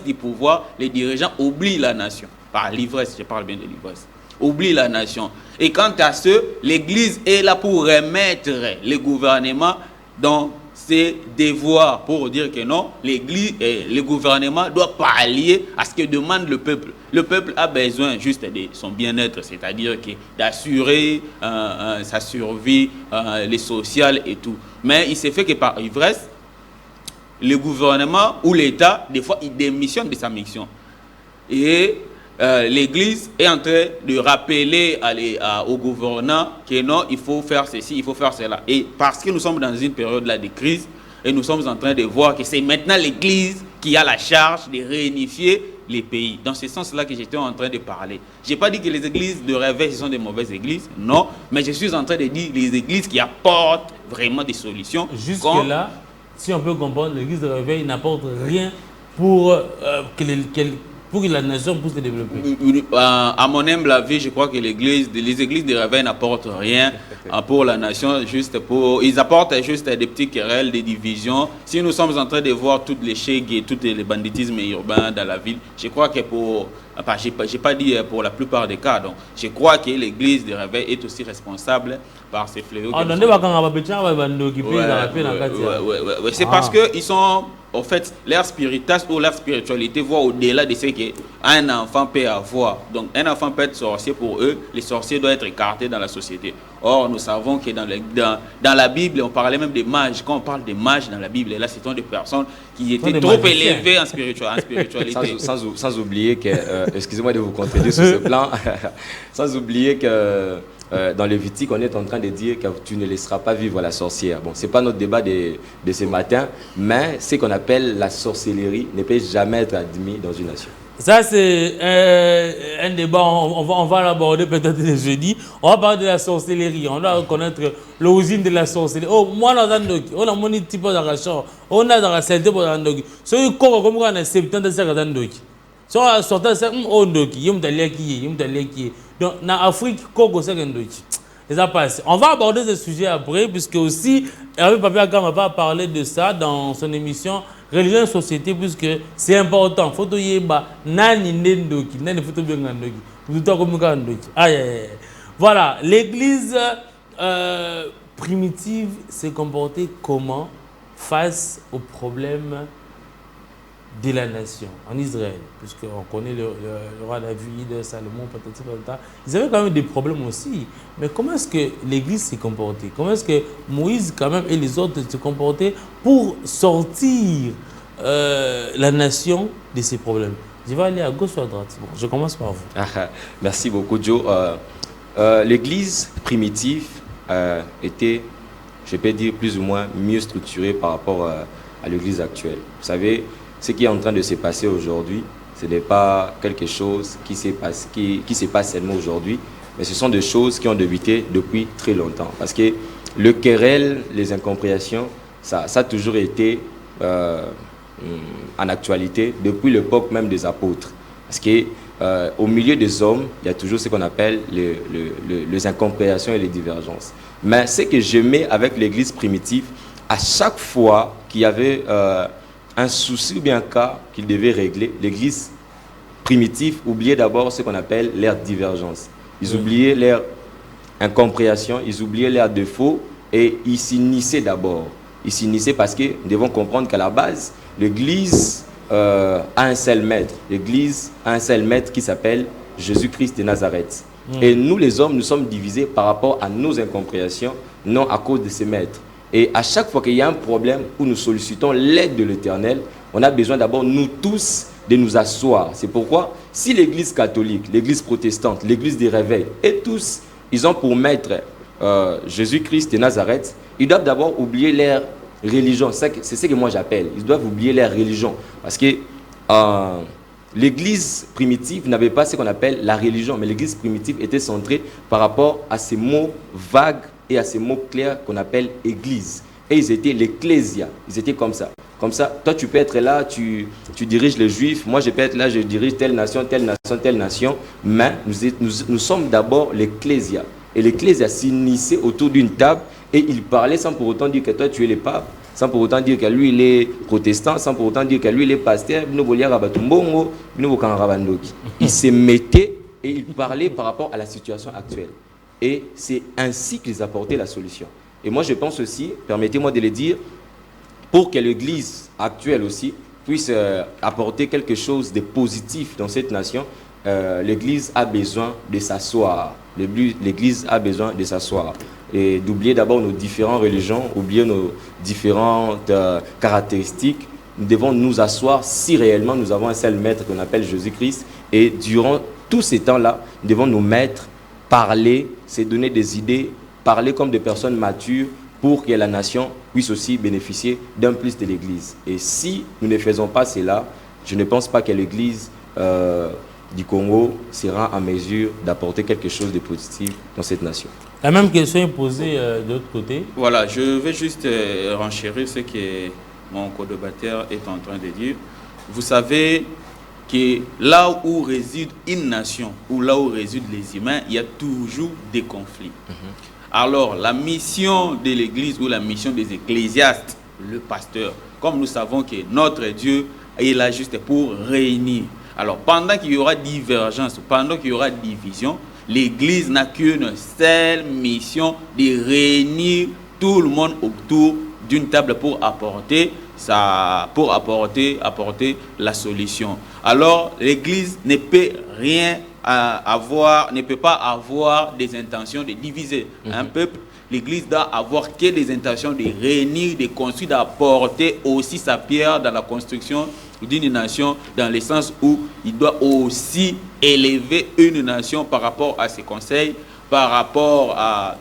du pouvoir, les dirigeants oublient la nation. Par l'ivresse, je parle bien de l'ivresse. Oublient la nation. Et quant à ceux, l'Église est là pour remettre le gouvernement dans ses devoirs, pour dire que non, l'Église et le gouvernement doivent pallier à ce que demande le peuple. Le peuple a besoin juste de son bien-être, c'est-à-dire d'assurer sa survie, les sociales et tout. Mais il s'est fait que par ivresse, le gouvernement ou l'État, des fois, il démissionne de sa mission. Et l'Église est en train de rappeler aux gouvernants que non, il faut faire ceci, il faut faire cela. Et parce que nous sommes dans une période là de crise, et nous sommes en train de voir que c'est maintenant l'Église qui a la charge de réunifier les pays. Dans ce sens-là que j'étais en train de parler. Je n'ai pas dit que les églises de réveil, ce sont des mauvaises églises, non, mais je suis en train de dire les églises qui apportent vraiment des solutions. Jusque-là, si on peut comprendre, l'église de réveil n'apporte rien pour que la nation puisse se développer. À mon humble avis, je crois que les églises de réveil n'apportent rien pour la nation. Ils apportent juste des petits querelles, des divisions. Si nous sommes en train de voir toutes les chèques et tous les banditismes urbains dans la ville, je crois que j'ai pas dit pour la plupart des cas. Donc, je crois que l'église de réveil est aussi responsable par ces fléaux. C'est parce qu'ils sont, en fait, leur spiritisme ou leur spiritualité voit au-delà de ce qu'un enfant peut avoir. Donc, un enfant peut être sorcier pour eux. Les sorciers doivent être écartés dans la société. Or, nous savons que dans la Bible, on parlait même des mages. Quand on parle des mages dans la Bible, là, ce sont des personnes qui étaient trop élevées en spiritualité. Sans oublier que, excusez-moi de vous contredire sur ce plan, sans oublier que dans Lévitique, on est en train de dire que tu ne laisseras pas vivre la sorcière. Bon, ce n'est pas notre débat de ce matin, mais ce qu'on appelle la sorcellerie ne peut jamais être admis dans une nation. Ça, c'est un débat, on va l'aborder peut-être le jeudi. On va parler de la sorcellerie. On doit reconnaître l'origine de la sorcellerie. Oh, moi, on a mon type d'argent. On a dans la santé pour l'andoki. Ce qui est comme on a 70 ans d'andoki. Si on a sorti ça, on a doki. Donc, en Afrique, Coco, c'est un doki. Et ça passe. On va aborder ce sujet après, puisque aussi, Hervé Papiakam va parler de ça dans son émission Religion et Société, puisque c'est important. Photo yeba, nani nendoki, nani photo bengandoki. Voilà, l'église primitive s'est comportée comment face aux problèmes de la nation en Israël, puisqu'on connaît le roi David, Salomon, peut-être. Ils avaient quand même des problèmes aussi. Mais comment est-ce que l'Église s'est comportée? Comment est-ce que Moïse quand même et les autres se comportaient pour sortir la nation de ces problèmes? Je vais aller à gauche ou à droite. Bon, je commence par vous. Merci beaucoup, Joe. L'Église primitive était, je peux dire, plus ou moins mieux structurée par rapport à l'Église actuelle. Vous savez, ce qui est en train de se passer aujourd'hui, ce n'est pas quelque chose qui se passe seulement aujourd'hui, mais ce sont des choses qui ont débuté depuis très longtemps. Parce que le querelle, les incompréhensions, ça a toujours été en actualité depuis l'époque même des apôtres. Parce qu'au milieu des hommes, il y a toujours ce qu'on appelle les incompréhensions et les divergences. Mais ce que j'aimais avec l'Église primitive, à chaque fois qu'il y avait un souci ou bien un cas qu'il devait régler, l'Église primitive oubliait d'abord ce qu'on appelle leur divergence. Ils oubliaient leur incompréhension, ils oubliaient leurs défauts Et il s'initiait d'abord. Il s'initiait parce que nous devons comprendre qu'à la base, l'Église a un seul maître. L'Église a un seul maître qui s'appelle Jésus-Christ de Nazareth. Et nous, les hommes, nous sommes divisés par rapport à nos incompréhensions, non à cause de ces maîtres. Et à chaque fois qu'il y a un problème où nous sollicitons l'aide de l'Éternel, on a besoin d'abord, nous tous, de nous asseoir. C'est pourquoi, si l'Église catholique, l'Église protestante, l'Église des réveils, et tous, ils ont pour maître Jésus-Christ de Nazareth, ils doivent d'abord oublier leur religion. C'est ce que moi j'appelle. Ils doivent oublier leur religion. Parce que l'Église primitive n'avait pas ce qu'on appelle la religion, mais l'Église primitive était centrée par rapport à ces mots vagues et à ces mots clairs qu'on appelle Église. Et ils étaient l'Ecclésia. Ils étaient comme ça. Comme ça, toi tu peux être là, tu diriges les Juifs, moi je peux être là, je dirige telle nation, telle nation, telle nation, mais nous sommes d'abord l'Ecclésia. Et l'Ecclésia s'initiait autour d'une table et il parlait sans pour autant dire que toi tu es le pape, sans pour autant dire que lui il est protestant, sans pour autant dire que lui il est pasteur, il se mettait et il parlait par rapport à la situation actuelle. Et c'est ainsi qu'ils apportaient la solution. Et moi je pense aussi, permettez-moi de le dire, pour que l'Église actuelle aussi puisse apporter quelque chose de positif dans cette nation, l'Église a besoin de s'asseoir. L'Église a besoin de s'asseoir et d'oublier d'abord nos différentes religions, oublier nos différentes caractéristiques. Nous devons nous asseoir si réellement nous avons un seul maître qu'on appelle Jésus-Christ. Et durant tous ces temps-là, nous devons nous mettre, parler, se donner des idées, parler comme des personnes matures pour que la nation puisse aussi bénéficier d'un plus de l'Église. Et si nous ne faisons pas cela, je ne pense pas que l'Église du Congo sera en mesure d'apporter quelque chose de positif dans cette nation. La même question est posée de l'autre côté. Voilà, je vais juste renchérir ce que mon co-débatteur est en train de dire. Vous savez que là où réside une nation, ou là où résident les humains, il y a toujours des conflits. Alors, la mission de l'Église ou la mission des ecclésiastes, le pasteur, comme nous savons que notre Dieu est là juste pour réunir. Alors, pendant qu'il y aura divergence, pendant qu'il y aura division, l'Église n'a qu'une seule mission de réunir tout le monde autour d'une table pour apporter la solution. Alors, l'Église ne peut pas avoir des intentions de diviser un peuple. L'Église doit avoir que des intentions de réunir, de construire, d'apporter aussi sa pierre dans la construction d'une nation, dans le sens où il doit aussi élever une nation par rapport à ses conseils, par rapport à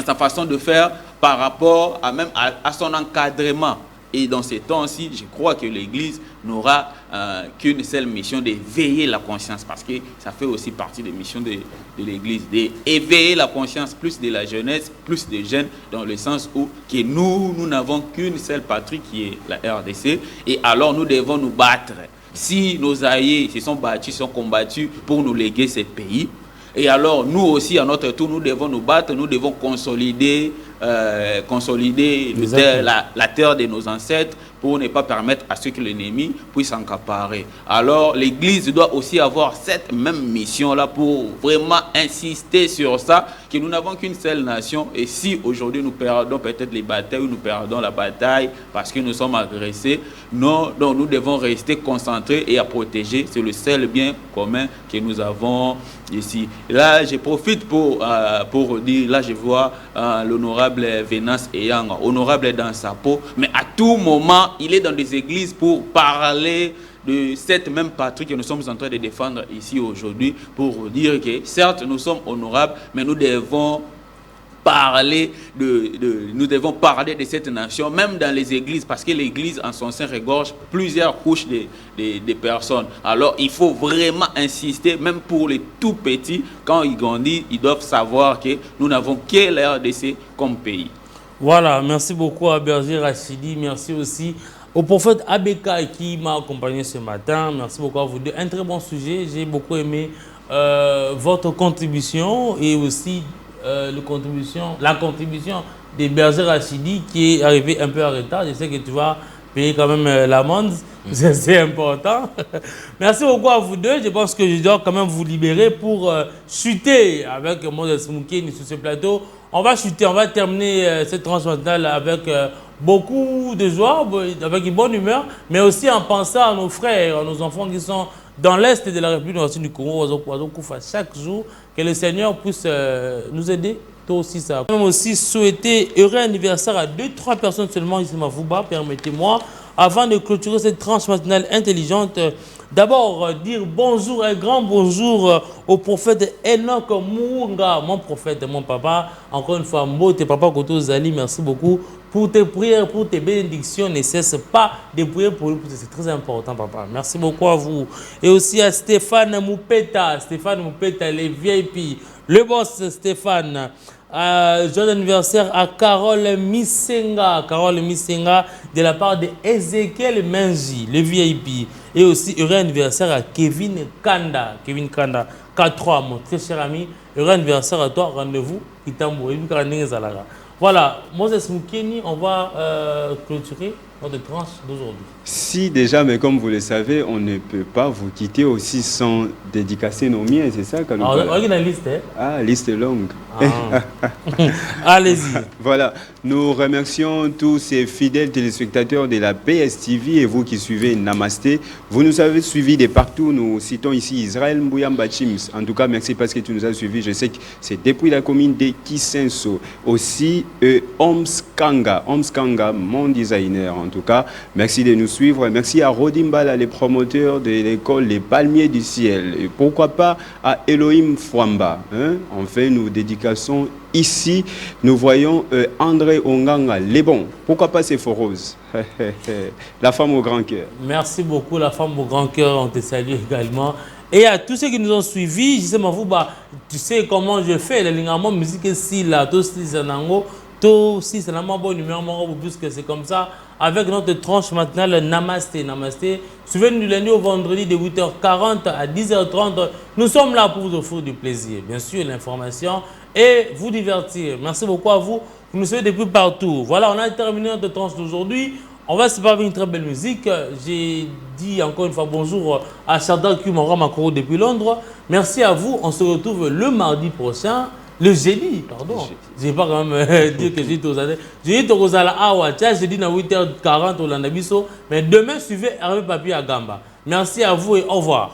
sa façon de faire, par rapport à son encadrement. Et dans ces temps-ci, je crois que l'Église n'aura qu'une seule mission, de veiller la conscience, parce que ça fait aussi partie des missions de l'Église, d'éveiller la conscience plus de la jeunesse, plus des jeunes, dans le sens où que nous n'avons qu'une seule patrie qui est la RDC, et alors nous devons nous battre. Si nos aïeux se sont battus, sont combattus pour nous léguer ces pays, et alors nous aussi, à notre tour, nous devons nous battre, nous devons consolider la terre de nos ancêtres pour ne pas permettre à ce que l'ennemi puisse s'accaparer. Alors l'Église doit aussi avoir cette même mission-là pour vraiment insister sur ça, que nous n'avons qu'une seule nation, et si aujourd'hui nous perdons peut-être les batailles ou nous perdons la bataille parce que nous sommes agressés, donc nous devons rester concentrés et à protéger. C'est le seul bien commun que nous avons ici. Là, je profite pour dire, là je vois l'honorable Venance Eyang, honorable dans sa peau, mais à tout moment, il est dans des églises pour parler de cette même patrie que nous sommes en train de défendre ici aujourd'hui, pour dire que certes nous sommes honorables, mais nous devons parler de cette nation, même dans les églises, parce que l'église en son sein regorge plusieurs couches de personnes. Alors il faut vraiment insister, même pour les tout petits, quand ils grandissent, ils doivent savoir que nous n'avons que la RDC comme pays. Voilà, merci beaucoup à Berger Rachidi, merci aussi au prophète Abeka qui m'a accompagné ce matin, merci beaucoup à vous deux. Un très bon sujet, j'ai beaucoup aimé votre contribution et aussi la contribution des Berger Rachidi qui est arrivé un peu en retard. Je sais que tu vas payer quand même l'amende, c'est important. Merci beaucoup à vous deux. Je pense que je dois quand même vous libérer pour chuter avec Moses Moukeni sur ce plateau. on va chuter, on va terminer cette tranche matinale avec beaucoup de joie, avec une bonne humeur, mais aussi en pensant à nos frères, à nos enfants qui sont dans l'Est de la République du Congo, chaque jour, que le Seigneur puisse nous aider. Toi aussi, ça. Même aussi souhaiter heureux anniversaire à 2-3 personnes seulement ici, Mavouba, permettez-moi, avant de clôturer cette tranche matinale intelligente. D'abord, dire bonjour, un grand bonjour au prophète Enoch Mounga, mon prophète, mon papa. Encore une fois, Mbote, papa Koto Zali, merci beaucoup pour tes prières, pour tes bénédictions. Ne cesse pas de prier pour nous, c'est très important, papa. Merci beaucoup à vous. Et aussi à Stéphane Moupeta, les VIP, le boss Stéphane. Joyeux anniversaire à Carole Misenga de la part de Ezekiel Menji, le VIP. Et aussi heureux anniversaire à Kevin Kanda, 4-3, mon très cher ami. Heureux anniversaire à toi, rendez-vous Itambo. Voilà, Moses Moukeni, on va clôturer notre tranche d'aujourd'hui. Si déjà, mais comme vous le savez, on ne peut pas vous quitter aussi sans dédicacer nos miens, c'est ça, Kaloupa? Alors, on a une liste, hein? Ah, liste longue. Ah. Allez-y. Voilà, nous remercions tous ces fidèles téléspectateurs de la PSTV et vous qui suivez Namasté. Vous nous avez suivis de partout, nous citons ici Israël Mbouyamba Chims. En tout cas, merci parce que tu nous as suivis. Je sais que c'est depuis la commune de Kisenso. Aussi, Oms Kanga, mon designer. En tout cas, merci de nous suivre. Merci à Rodimbala, les promoteurs de l'école Les Palmiers du Ciel. Et pourquoi pas à Elohim Fwamba. Hein? Enfin, nous dédicassons ici. Nous voyons André Onganga, les bons. Pourquoi pas ces Rose. La femme au grand cœur. Merci beaucoup, la femme au grand cœur. On te salue également. Et à tous ceux qui nous ont suivis, je sais, tu sais comment je fais. Le ligament musique ici, là, tout si c'est la bonne numéro, puisque c'est comme ça, avec notre tranche matinale Namasté. Suivez-nous du lundi au vendredi de 8h40 à 10h30. Nous sommes là pour vous offrir du plaisir, bien sûr, l'information et vous divertir. Merci beaucoup à vous. Vous nous suivez depuis partout. Voilà, on a terminé notre tranche d'aujourd'hui. On va se faire avec une très belle musique. J'ai dit encore une fois bonjour à Chantal Kumara Makoro depuis Londres. Merci à vous. On se retrouve le mardi prochain. Le jeudi, pardon. Je ne vais pas quand même dire que j'ai dit aux années. J'ai dit aux années à Ouacha, j'ai dit à 8h40 au Landabiso. Mais demain, suivez Hervé Papi à Gamba. Merci à vous et au revoir.